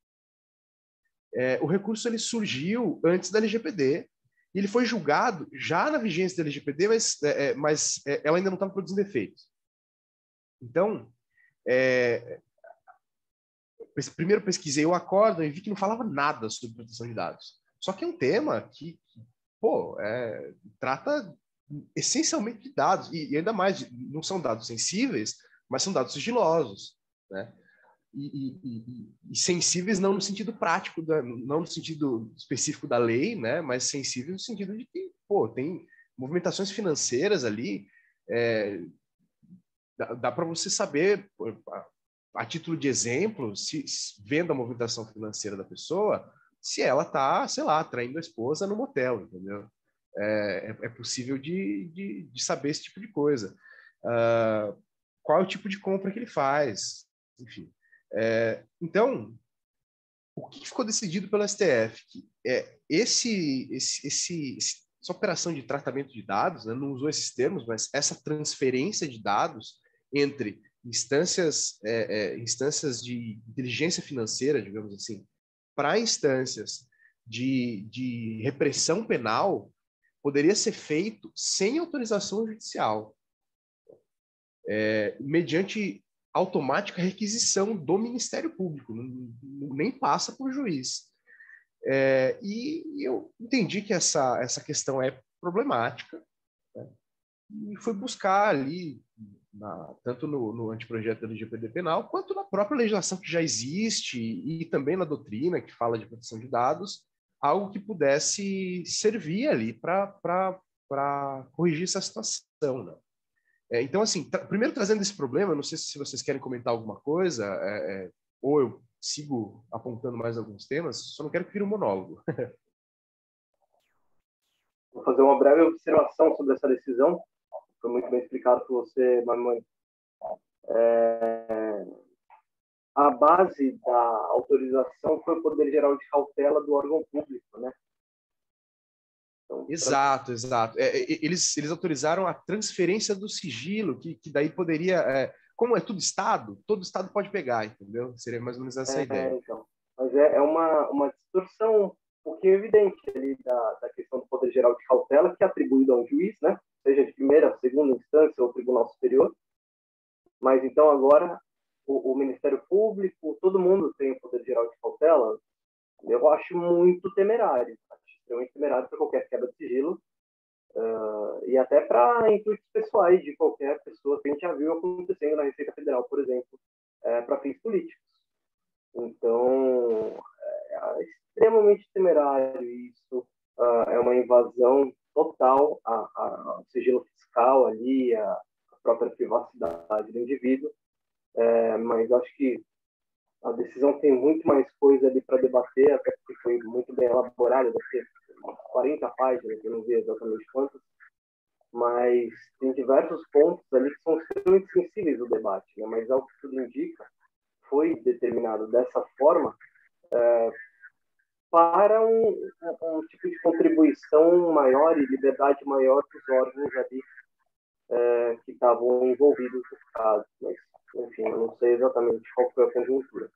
O recurso ele surgiu antes da LGPD, e ele foi julgado já na vigência da LGPD, mas ela ainda não estava produzindo efeitos. Então, primeiro pesquisei o acórdão e vi que não falava nada sobre proteção de dados. Só que é um tema que trata essencialmente de dados, e ainda mais, não são dados sensíveis, mas são dados sigilosos, né? E sensíveis não no sentido prático, não no sentido específico da lei, né? Mas sensíveis no sentido de que, tem movimentações financeiras ali, dá para você saber, a título de exemplo, se vendo a movimentação financeira da pessoa, se ela está, sei lá, traindo a esposa no motel, entendeu? É possível de saber esse tipo de coisa. Qual é o tipo de compra que ele faz, enfim. Então, o que ficou decidido pelo STF? Que essa operação de tratamento de dados, né, não usou esses termos, mas essa transferência de dados entre instâncias de inteligência financeira, digamos assim, para instâncias de repressão penal, poderia ser feito sem autorização judicial, mediante automática requisição do Ministério Público, nem passa por juiz. E eu entendi que essa questão é problemática, né? E fui buscar ali, tanto no anteprojeto da LGPD penal, quanto na própria legislação que já existe e também na doutrina que fala de proteção de dados, algo que pudesse servir ali para corrigir essa situação, né? Então, assim, primeiro trazendo esse problema, eu não sei se vocês querem comentar alguma coisa, ou eu sigo apontando mais alguns temas, só não quero que vire um monólogo. Vou fazer uma breve observação sobre essa decisão. Foi muito bem explicado por você, Mamãe. A base da autorização foi o poder geral de cautela do órgão público, né? Então, exato. Eles autorizaram a transferência do sigilo, que daí poderia... como é tudo Estado, todo Estado pode pegar, entendeu? Seria mais ou menos essa a ideia. Então. Mas é uma distorção um pouquinho evidente ali da questão do poder geral de cautela, que é atribuído a um juiz, né? Seja de primeira, segunda instância ou Tribunal Superior. Mas então agora o Ministério Público, todo mundo tem o poder geral de cautela. Eu acho muito temerário. Acho extremamente temerário para qualquer quebra de sigilo. E até para intuitos pessoais de qualquer pessoa, que a gente já viu acontecendo na Receita Federal, por exemplo, para fins políticos. Então, é extremamente temerário. Isso é uma invasão total ao sigilo fiscal ali, a própria privacidade do indivíduo. Mas acho que a decisão tem muito mais coisa ali para debater, até porque foi muito bem elaborada, deve ter 40 páginas, eu não vi exatamente quantas, mas tem diversos pontos ali que são extremamente sensíveis ao debate, né? Mas, ao que tudo indica, foi determinado dessa forma para um tipo de contribuição maior e liberdade maior para os órgãos ali que estavam envolvidos no caso. Mas, enfim, eu não sei exatamente qual foi a conjuntura.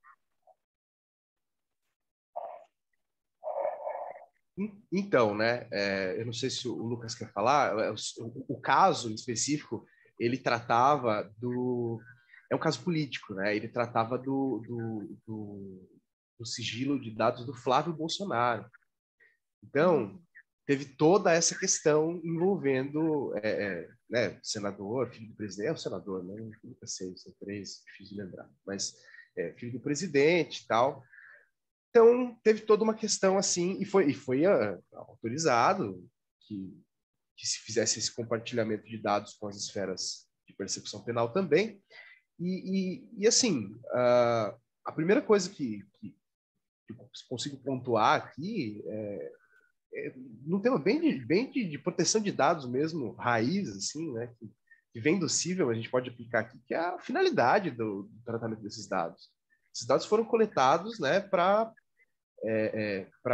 Então, né, eu não sei se o Lucas quer falar, o caso em específico, ele tratava é um caso político, né, ele tratava do sigilo de dados do Flávio Bolsonaro. Então, teve toda essa questão envolvendo né, senador, filho do presidente, o senador, né, nunca sei, são três, difícil de lembrar, mas filho do presidente e tal. Então, teve toda uma questão assim, e foi autorizado que se fizesse esse compartilhamento de dados com as esferas de persecução penal também. E assim, a primeira coisa que eu consigo pontuar aqui num tema bem de proteção de dados mesmo, raiz, assim, né, que vem do Civil, a gente pode aplicar aqui, que é a finalidade do tratamento desses dados. Esses dados foram coletados, né, para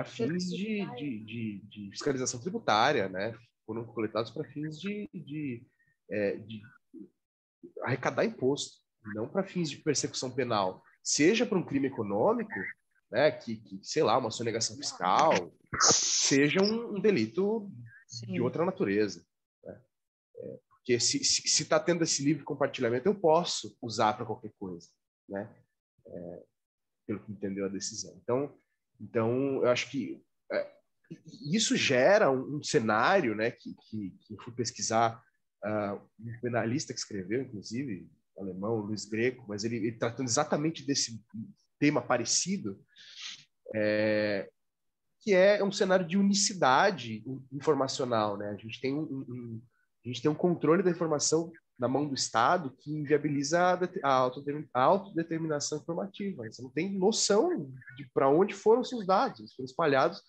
fins de fiscalização tributária, né? Foram coletados para fins de arrecadar imposto, não para fins de persecução penal, seja para um crime econômico, né? Que sei lá, uma sonegação fiscal, seja um delito de outra natureza, né? Porque se está tendo esse livre compartilhamento, eu posso usar para qualquer coisa, né? Pelo que entendeu a decisão. Então, eu acho que isso gera um cenário, né, que eu fui pesquisar, um penalista que escreveu, inclusive, alemão, Luiz Greco, mas ele tratando exatamente desse tema parecido, que é um cenário de unicidade informacional, né? A gente tem um controle da informação na mão do Estado que inviabiliza a autodeterminação informativa. Você não tem noção de para onde foram os seus dados. Eles foram espalhados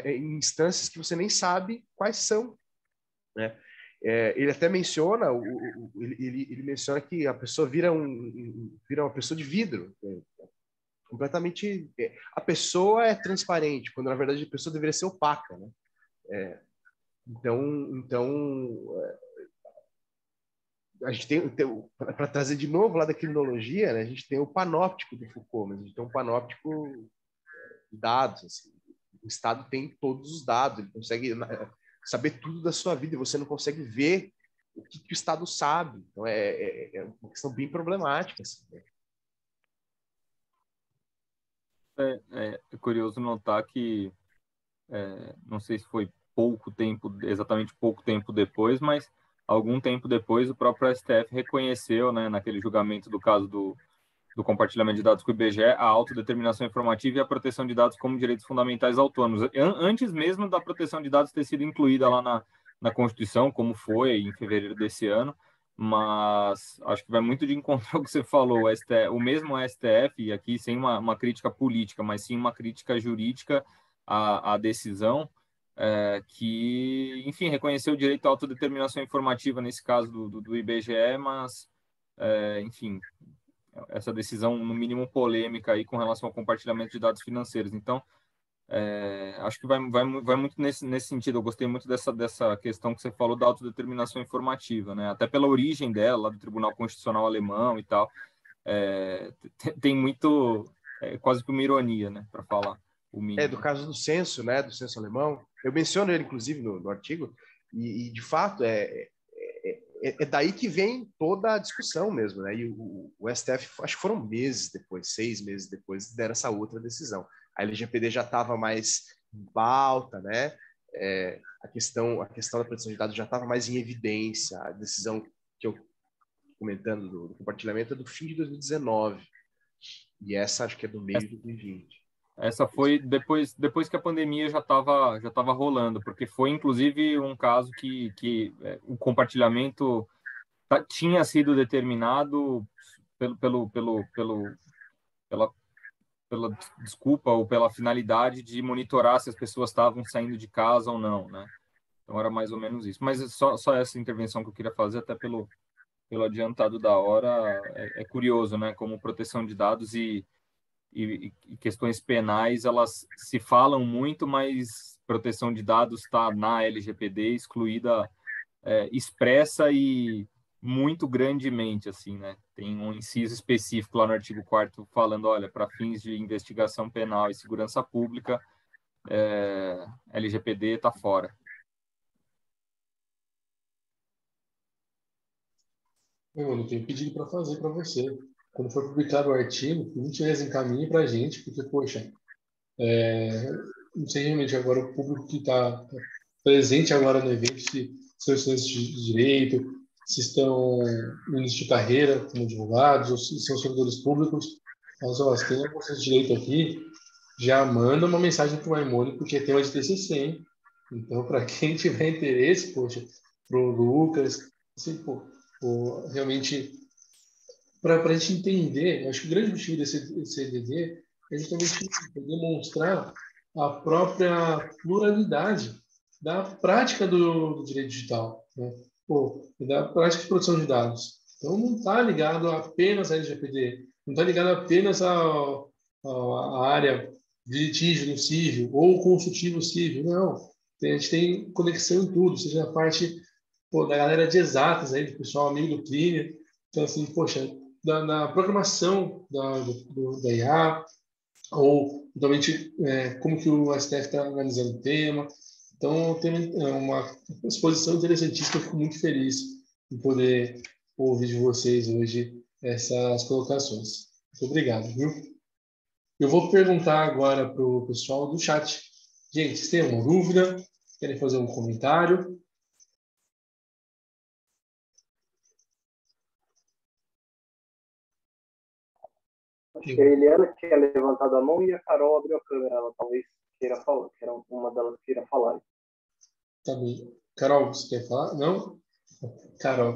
em instâncias que você nem sabe quais são, né? Ele até menciona, ele menciona que a pessoa vira uma pessoa de vidro, completamente. A pessoa é transparente, quando na verdade a pessoa deveria ser opaca, né? Então a gente tem para trazer de novo lá da criminologia, né, a gente tem o panóptico do Foucault, mas a gente tem um panóptico de dados. Assim. O Estado tem todos os dados, ele consegue saber tudo da sua vida e você não consegue ver o que o Estado sabe. Então é uma questão bem problemática. Assim, né? É curioso notar que não sei se foi exatamente pouco tempo depois, mas algum tempo depois o próprio STF reconheceu, né, naquele julgamento do caso do compartilhamento de dados com o IBGE, a autodeterminação informativa e a proteção de dados como direitos fundamentais autônomos, antes mesmo da proteção de dados ter sido incluída lá na Constituição, como foi em fevereiro desse ano, mas acho que vai muito de encontro ao que você falou, o mesmo STF, e aqui sem uma crítica política, mas sim uma crítica jurídica à decisão, que, enfim, reconheceu o direito à autodeterminação informativa nesse caso do IBGE, mas, enfim, essa decisão, no mínimo, polêmica aí com relação ao compartilhamento de dados financeiros. Então, acho que vai muito nesse sentido. Eu gostei muito dessa questão que você falou da autodeterminação informativa, né? Até pela origem dela, lá do Tribunal Constitucional Alemão e tal. Tem muito, quase que uma ironia, né, para falar. Do caso do censo, né, do censo alemão. Eu menciono ele, inclusive, no artigo, e de fato, é daí que vem toda a discussão mesmo, né? E o STF, acho que foram 6 meses depois, deram essa outra decisão. A LGPD já estava mais em pauta, né? A questão da proteção de dados já estava mais em evidência. A decisão que eu comentando do compartilhamento é do fim de 2019. E essa acho que é do meio de 2020. Essa foi depois que a pandemia já estava rolando, porque foi inclusive um caso que o compartilhamento tinha sido determinado pela, pela desculpa ou pela finalidade de monitorar se as pessoas estavam saindo de casa ou não, né? Então era mais ou menos isso. Mas só essa intervenção que eu queria fazer, até pelo adiantado da hora, é curioso, né? Como proteção de dados e questões penais, elas se falam muito, mas proteção de dados está na LGPD excluída, expressa e muito grandemente, assim, né? Tem um inciso específico lá no artigo 4º falando, olha, para fins de investigação penal e segurança pública, LGPD está fora. Eu tenho um pedido para fazer para você. Quando for publicado o artigo, por gentileza, encaminhe para a gente, porque, poxa, não sei realmente agora o público que está presente agora no evento, se são estudantes de direito, se estão no início de carreira como advogados, ou se são servidores públicos. Mas, ó, se tem a bolsa de direito aqui, já manda uma mensagem para o Maimone, porque tem uma de TCC, hein? Então, para quem tiver interesse, poxa, para o Lucas, assim, realmente, para a gente entender, acho que o grande motivo desse EDD é justamente demonstrar a própria pluralidade da prática do direito digital, né? Da prática de produção de dados. Então, não está ligado apenas à LGPD, não está ligado apenas à área de litígio no civil ou consultivo civil, não. A gente tem conexão em tudo, seja a parte da galera de exatas, aí, do pessoal amigo do Cleaner. Então, assim, poxa, na programação da IA, ou totalmente como que o STF está analisando o tema. Então, tem uma exposição interessantíssima, eu fico muito feliz em poder ouvir de vocês hoje essas colocações. Muito obrigado, viu? Eu vou perguntar agora para o pessoal do chat. Gente, vocês têm alguma dúvida? Querem fazer um comentário? Acho que a Eliana tinha levantado a mão e a Carol abriu a câmera. Ela talvez queira falar, que era uma delas queira falar. Tá bem. Carol, você quer falar? Não?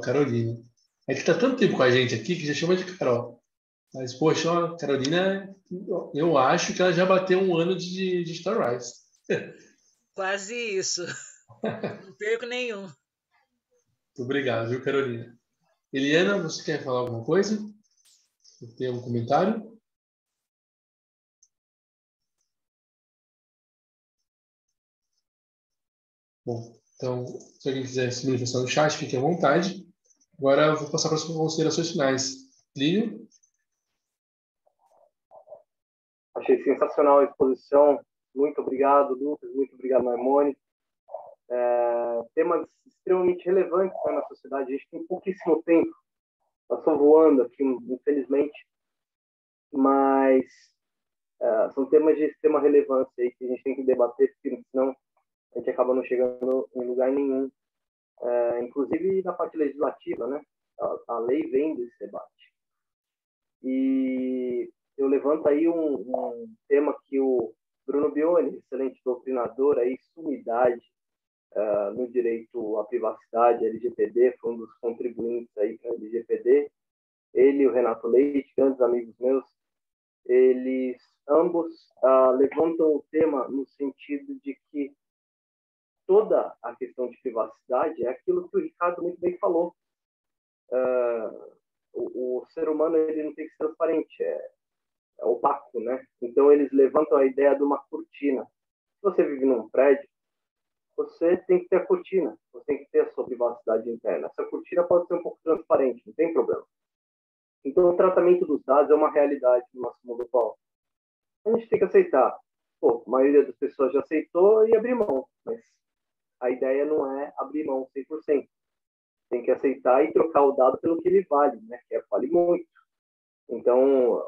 Carolina. É que tá tanto tempo com a gente aqui que já chama de Carol. Mas, poxa, ó, Carolina, eu acho que ela já bateu um ano de Star Rise. Quase isso. Não perco nenhum. Muito obrigado, viu, Carolina? Eliana, você quer falar alguma coisa? Você tem algum comentário? Bom, então, se alguém quiser se manifestar no chat, fique à vontade. Agora eu vou passar para as considerações finais. Línio? Achei sensacional a exposição. Muito obrigado, Lucas. Muito obrigado, Maimone. Temas extremamente relevantes, né, na sociedade. A gente tem pouquíssimo tempo. Passou voando aqui, infelizmente. Mas são temas de extrema relevância aí que a gente tem que debater, porque senão a gente acaba não chegando em lugar nenhum. Inclusive na parte legislativa, né? A lei vem desse debate. E eu levanto aí um tema que o Bruno Bioni, excelente doutrinador, aí, sumidade no direito à privacidade, LGPD, foi um dos contribuintes aí para a LGPD. Ele e o Renato Leite, grandes amigos meus, eles ambos levantam o tema no sentido de que toda a questão de privacidade é aquilo que o Ricardo muito bem falou. O ser humano ele não tem que ser transparente, é opaco, né? Então eles levantam a ideia de uma cortina. Se você vive num prédio, você tem que ter a cortina, você tem que ter a sua privacidade interna. Essa cortina pode ser um pouco transparente, não tem problema. Então o tratamento dos dados é uma realidade no nosso mundo atual. A gente tem que aceitar. A maioria das pessoas já aceitou e abriu mão, mas a ideia não é abrir mão 100%. Tem que aceitar e trocar o dado pelo que ele vale, né? Que vale muito. Então,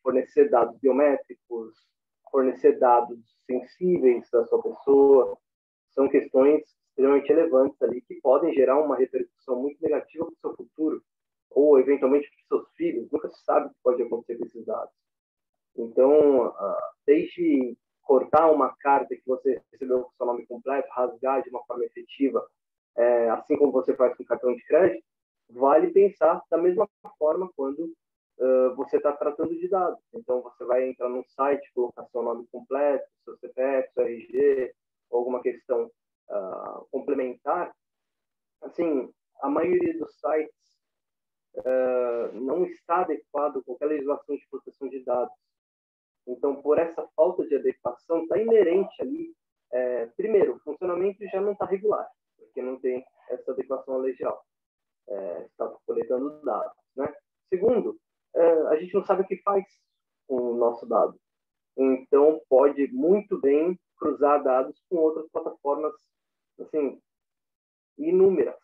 fornecer dados biométricos, fornecer dados sensíveis da sua pessoa, são questões extremamente relevantes ali que podem gerar uma repercussão muito negativa para o seu futuro ou, eventualmente, para os seus filhos. Nunca se sabe o que pode acontecer com esses dados. Então, desde cortar uma carta que você recebeu com seu nome completo, rasgar de uma forma efetiva, assim como você faz com cartão de crédito, vale pensar da mesma forma quando você está tratando de dados. Então, você vai entrar num site, colocar seu nome completo, seu CPF, seu RG, ou alguma questão complementar. Assim, a maioria dos sites não está adequado com qualquer legislação de proteção de dados. Então, por essa falta de adequação, está inerente ali. Primeiro, o funcionamento já não está regular, porque não tem essa adequação legal. Está coletando dados, né? Segundo, a gente não sabe o que faz com o nosso dado. Então, pode muito bem cruzar dados com outras plataformas, assim, inúmeras.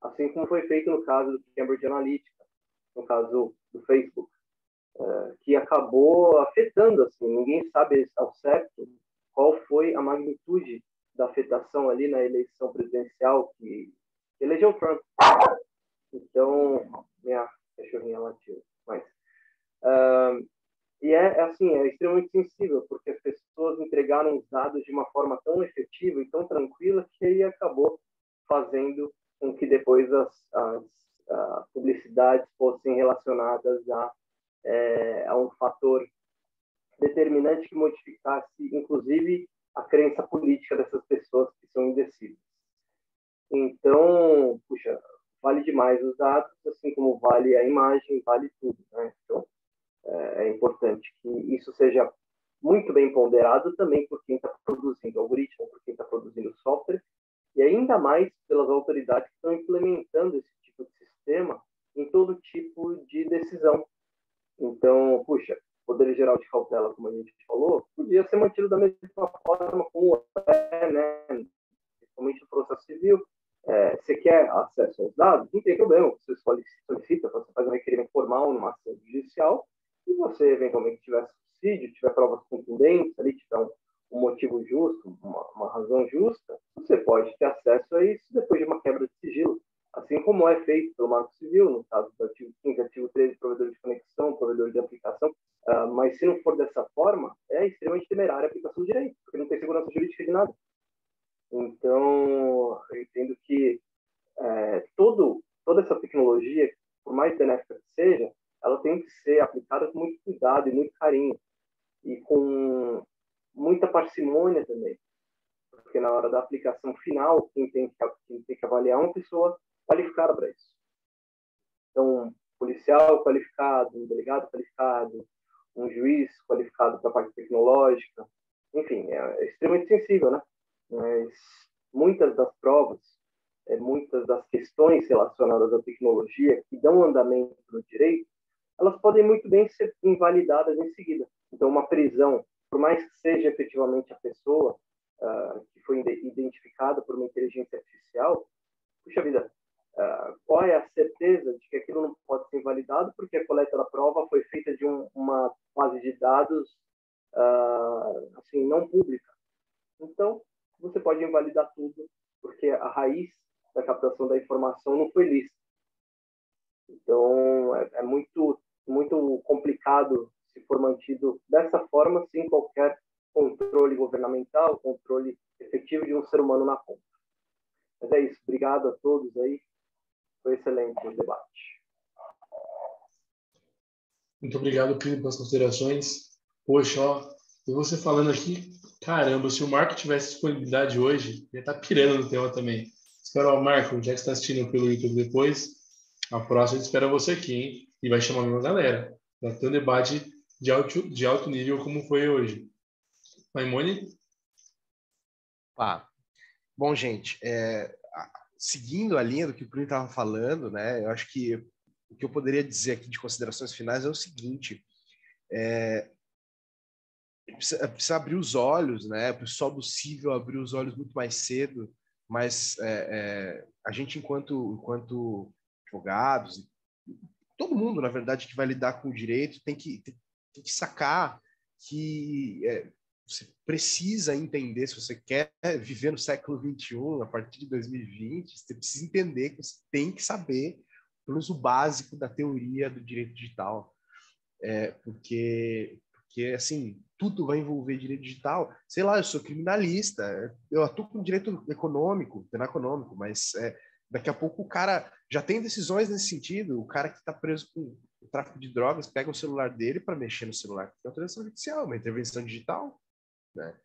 Assim como foi feito no caso do Cambridge Analytica, no caso do Facebook, que acabou afetando, assim, ninguém sabe ao certo qual foi a magnitude da afetação ali na eleição presidencial que elegeu Trump. Então, minha cachorrinha latiu. Mas, e assim, é extremamente sensível, porque as pessoas entregaram os dados de uma forma tão efetiva e tão tranquila que aí acabou fazendo com que depois as publicidades fossem relacionadas a um fator determinante que modificasse, inclusive, a crença política dessas pessoas que são indecisas. Então, puxa, vale demais os dados, assim como vale a imagem, vale tudo, né? Então, é importante que isso seja muito bem ponderado também por quem está produzindo algoritmo, por quem está produzindo software, e ainda mais pelas autoridades que estão implementando esse tipo de sistema em todo tipo de decisão. Então, puxa, poder geral de cautela, como a gente falou, podia ser mantido da mesma forma como né? Principalmente no processo civil. Você quer acesso aos dados? Não tem problema, você solicita, você faz um requerimento formal numa ação judicial, e você, eventualmente, tiver subsídio, tiver provas contundentes, ali tiver um motivo justo, uma razão justa, você pode ter acesso a isso depois de uma quebra de sigilo. Assim como é feito pelo Marco Civil, no caso do artigo 15, artigo 13, provedor de conexão, provedor de aplicação. Mas se não for dessa forma, é extremamente temerária a aplicação do direito, porque não tem segurança jurídica de nada. Então, eu entendo que toda essa tecnologia, por mais benéfica que seja, ela tem que ser aplicada com muito cuidado e muito carinho, e com muita parcimônia também, porque na hora da aplicação final, quem tem que avaliar é uma pessoa qualificada para isso. Então, um policial qualificado, um delegado qualificado, um juiz qualificado para a parte tecnológica, enfim, é extremamente sensível, né? Mas muitas das provas, muitas das questões relacionadas à tecnologia que dão andamento no direito, elas podem muito bem ser invalidadas em seguida. Então, uma prisão, por mais que seja efetivamente a pessoa que foi identificada por uma inteligência artificial, puxa vida, qual é a certeza de que aquilo não pode ser invalidado porque a coleta da prova foi feita de uma base de dados assim, não pública? Então, você pode invalidar tudo porque a raiz da captação da informação não foi lícita. Então, é muito, muito complicado se for mantido dessa forma, sem qualquer controle governamental, controle efetivo de um ser humano na ponta. Mas é isso. Obrigado a todos aí. Foi excelente o debate. Muito obrigado, Pedro, pelas considerações. Poxa, ó, e você falando aqui, caramba, se o Marco tivesse disponibilidade hoje, ia estar pirando no tema também. Espero, ó, Marco, já que você está assistindo pelo YouTube depois, a próxima espera você aqui, hein? E vai chamar uma galera para ter um debate de alto nível como foi hoje. Maimone? Bom, gente, seguindo a linha do que o Bruno estava falando, né, eu acho que o que eu poderia dizer aqui de considerações finais é o seguinte: precisa abrir os olhos, né? O pessoal do civil abrir os olhos muito mais cedo, mas a gente, enquanto advogados, todo mundo, na verdade, que vai lidar com o direito, tem que sacar que você precisa entender, se você quer viver no século XXI, a partir de 2020, você precisa entender que você tem que saber, pelo menos o básico da teoria do direito digital. Porque porque, assim, tudo vai envolver direito digital. Sei lá, eu sou criminalista, eu atuo com direito econômico, penal econômico, mas daqui a pouco o cara já tem decisões nesse sentido. O cara que está preso com o tráfico de drogas pega o celular dele para mexer no celular. É uma autorização judicial, uma intervenção digital, né?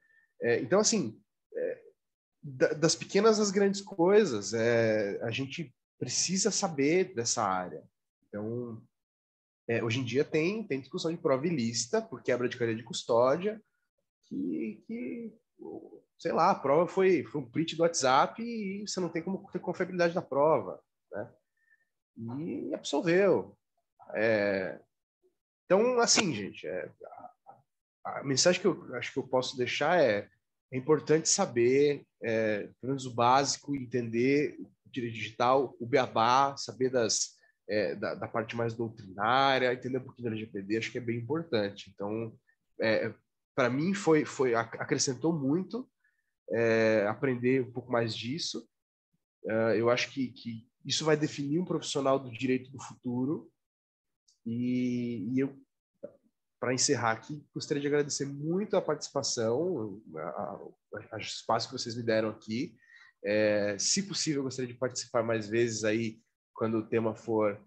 Então, assim, das pequenas às grandes coisas, a gente precisa saber dessa área. Então, hoje em dia tem discussão de prova ilícita por quebra de cadeia de custódia, que sei lá, a prova foi um print do WhatsApp e você não tem como ter confiabilidade da prova, né? E absolveu. Então, assim, gente, a mensagem que eu acho que eu posso deixar é importante saber, pelo menos o básico, entender o direito digital, o beabá, saber da parte mais doutrinária, entender um pouquinho da LGPD, acho que é bem importante. Então, para mim, acrescentou muito aprender um pouco mais disso. Eu acho que isso vai definir um profissional do direito do futuro. E eu, para encerrar aqui, gostaria de agradecer muito a participação, o espaço que vocês me deram aqui. Se possível, eu gostaria de participar mais vezes aí, quando o tema for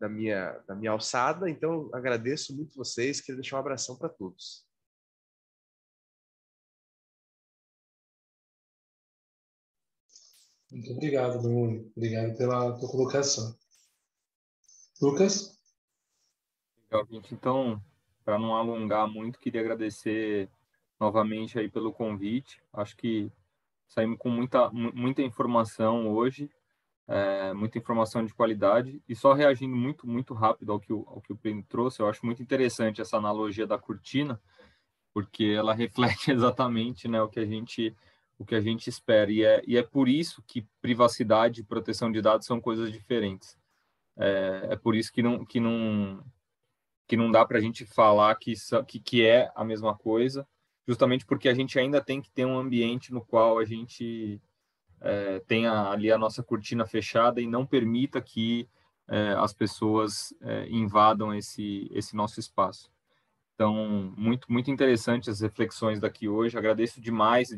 da minha alçada. Então, agradeço muito vocês, queria deixar um abração para todos. Muito obrigado, Bruno. Obrigado pela tua colocação. Lucas? Legal, gente. Então, para não alongar muito, queria agradecer novamente aí pelo convite. Acho que saímos com muita informação hoje, muita informação de qualidade, e só reagindo muito rápido ao que o Pedro trouxe. Eu acho muito interessante essa analogia da cortina, porque ela reflete exatamente, né, o que a gente espera, e é por isso que privacidade e proteção de dados são coisas diferentes. É por isso que não dá para a gente falar que é a mesma coisa, justamente porque a gente ainda tem que ter um ambiente no qual a gente tenha ali a nossa cortina fechada e não permita que as pessoas invadam esse nosso espaço. Então, muito interessante as reflexões daqui hoje. Agradeço demais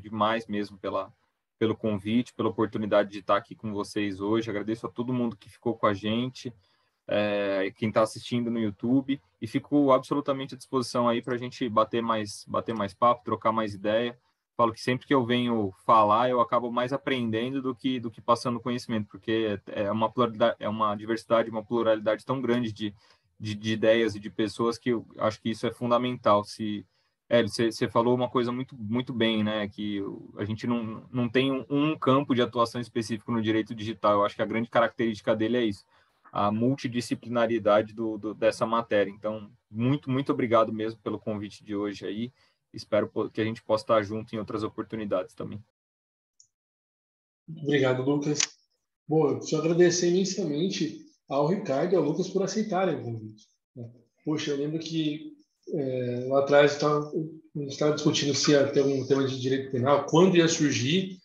mesmo pelo convite, pela oportunidade de estar aqui com vocês hoje. Agradeço a todo mundo que ficou com a gente, quem está assistindo no YouTube, e fico absolutamente à disposição aí para a gente bater mais papo, trocar mais ideia. Falo que sempre que eu venho falar, eu acabo mais aprendendo do que passando conhecimento, porque é uma pluralidade, uma diversidade, uma pluralidade tão grande de ideias e de pessoas que eu acho que isso é fundamental. Você falou uma coisa muito bem, né? Que a gente não tem um campo de atuação específico no direito digital. Eu acho que a grande característica dele é isso, a multidisciplinaridade dessa matéria. Então, muito obrigado mesmo pelo convite de hoje aí. Espero que a gente possa estar junto em outras oportunidades também. Obrigado, Lucas. Bom, eu preciso agradecer imensamente ao Ricardo e ao Lucas por aceitarem o convite. Poxa, eu lembro que lá atrás a gente estava discutindo se ia ter um tema de direito penal, quando ia surgir.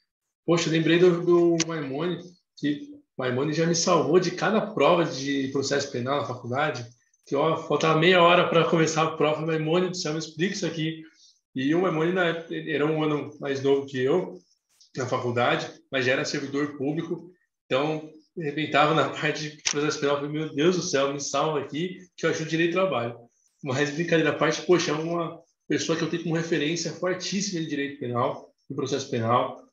Poxa, eu lembrei do Maimone, que Maimone já me salvou de cada prova de processo penal na faculdade, que faltava meia hora para começar a prova. Maimone do céu, me explica isso aqui. E o Maimone era um ano mais novo que eu na faculdade, mas já era servidor público, então arrebentava na parte de processo penal. Eu falei, meu Deus do céu, me salva aqui que eu ajudo direito ao trabalho. Mas brincadeira à parte, poxa, é uma pessoa que eu tenho como referência fortíssima de direito penal, de processo penal.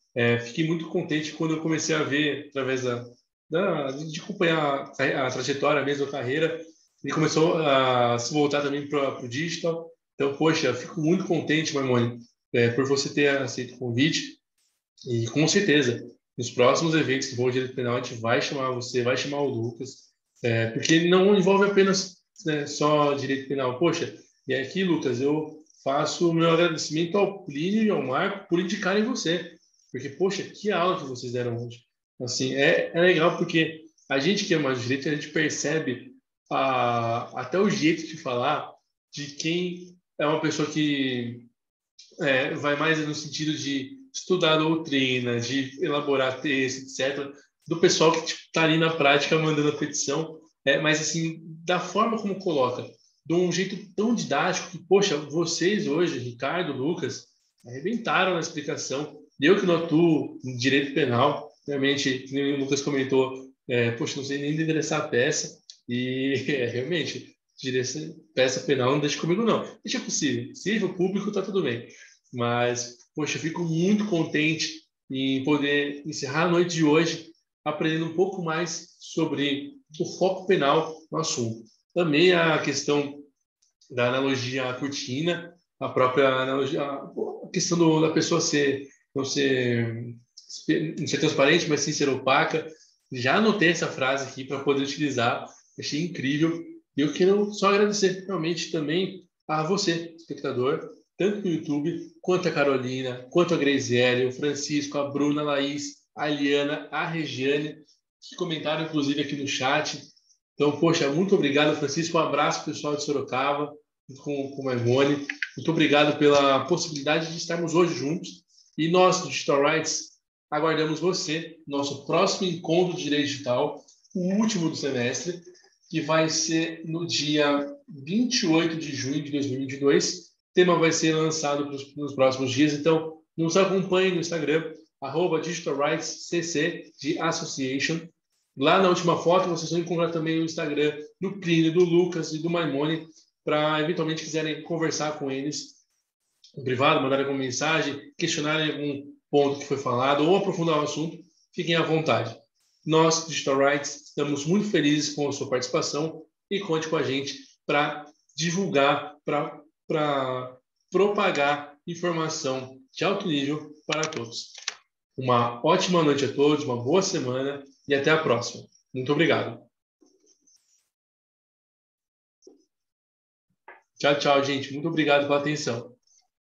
Fiquei muito contente quando eu comecei a ver, através de acompanhar a trajetória mesmo, a carreira, ele começou a se voltar também para o digital. Então, poxa, fico muito contente, Maimone, por você ter aceito o convite. E com certeza, nos próximos eventos que vão de direito penal, a gente vai chamar você, vai chamar o Lucas, porque não envolve apenas só direito penal. Poxa, e aqui, Lucas, eu faço o meu agradecimento ao Plínio e ao Marco por indicarem você, porque, poxa, que aula que vocês deram hoje. Assim, é legal porque a gente que é mais direito, a gente percebe até o jeito de falar de quem é uma pessoa que vai mais no sentido de estudar a doutrina, de elaborar texto, etc., do pessoal que está ali na prática mandando a petição, mas assim, da forma como coloca. de um jeito tão didático que, poxa, vocês hoje, Ricardo, Lucas, arrebentaram na explicação. Eu que não atuo em direito penal, realmente, como o Lucas comentou, poxa, não sei nem endereçar a peça, e realmente, peça penal não deixa comigo, não. Deixa possível. Se o público, tá tudo bem. Mas, poxa, eu fico muito contente em poder encerrar a noite de hoje aprendendo um pouco mais sobre o foco penal no assunto. Também a questão da analogia à cortina, a própria analogia, a questão da pessoa não ser transparente, mas sim ser opaca. Já anotei essa frase aqui para poder utilizar, achei incrível. E eu quero só agradecer realmente também a você, espectador, tanto no YouTube, quanto a Carolina, quanto a Graziele, o Francisco, a Bruna, a Laís, a Eliana, a Regiane, que comentaram inclusive aqui no chat. Então, poxa, muito obrigado, Francisco. Um abraço pessoal de Sorocaba, com o Maimone. Muito obrigado pela possibilidade de estarmos hoje juntos. E nós, do Digital Rights, aguardamos você no nosso próximo encontro de Direito Digital, o último do semestre, que vai ser no dia 28 de junho de 2022. O tema vai ser lançado nos próximos dias, então nos acompanhe no Instagram, @digitalrightscc de Association. Lá na última foto vocês vão encontrar também o Instagram do Plínio, do Lucas e do Maimone, para eventualmente quiserem conversar com eles em privado, mandarem alguma mensagem, questionarem algum ponto que foi falado ou aprofundar o assunto, fiquem à vontade. Nós, Digital Rights, estamos muito felizes com a sua participação e conte com a gente para divulgar, para propagar informação de alto nível para todos. Uma ótima noite a todos, uma boa semana e até a próxima. Muito obrigado. Tchau, tchau, gente. Muito obrigado pela atenção.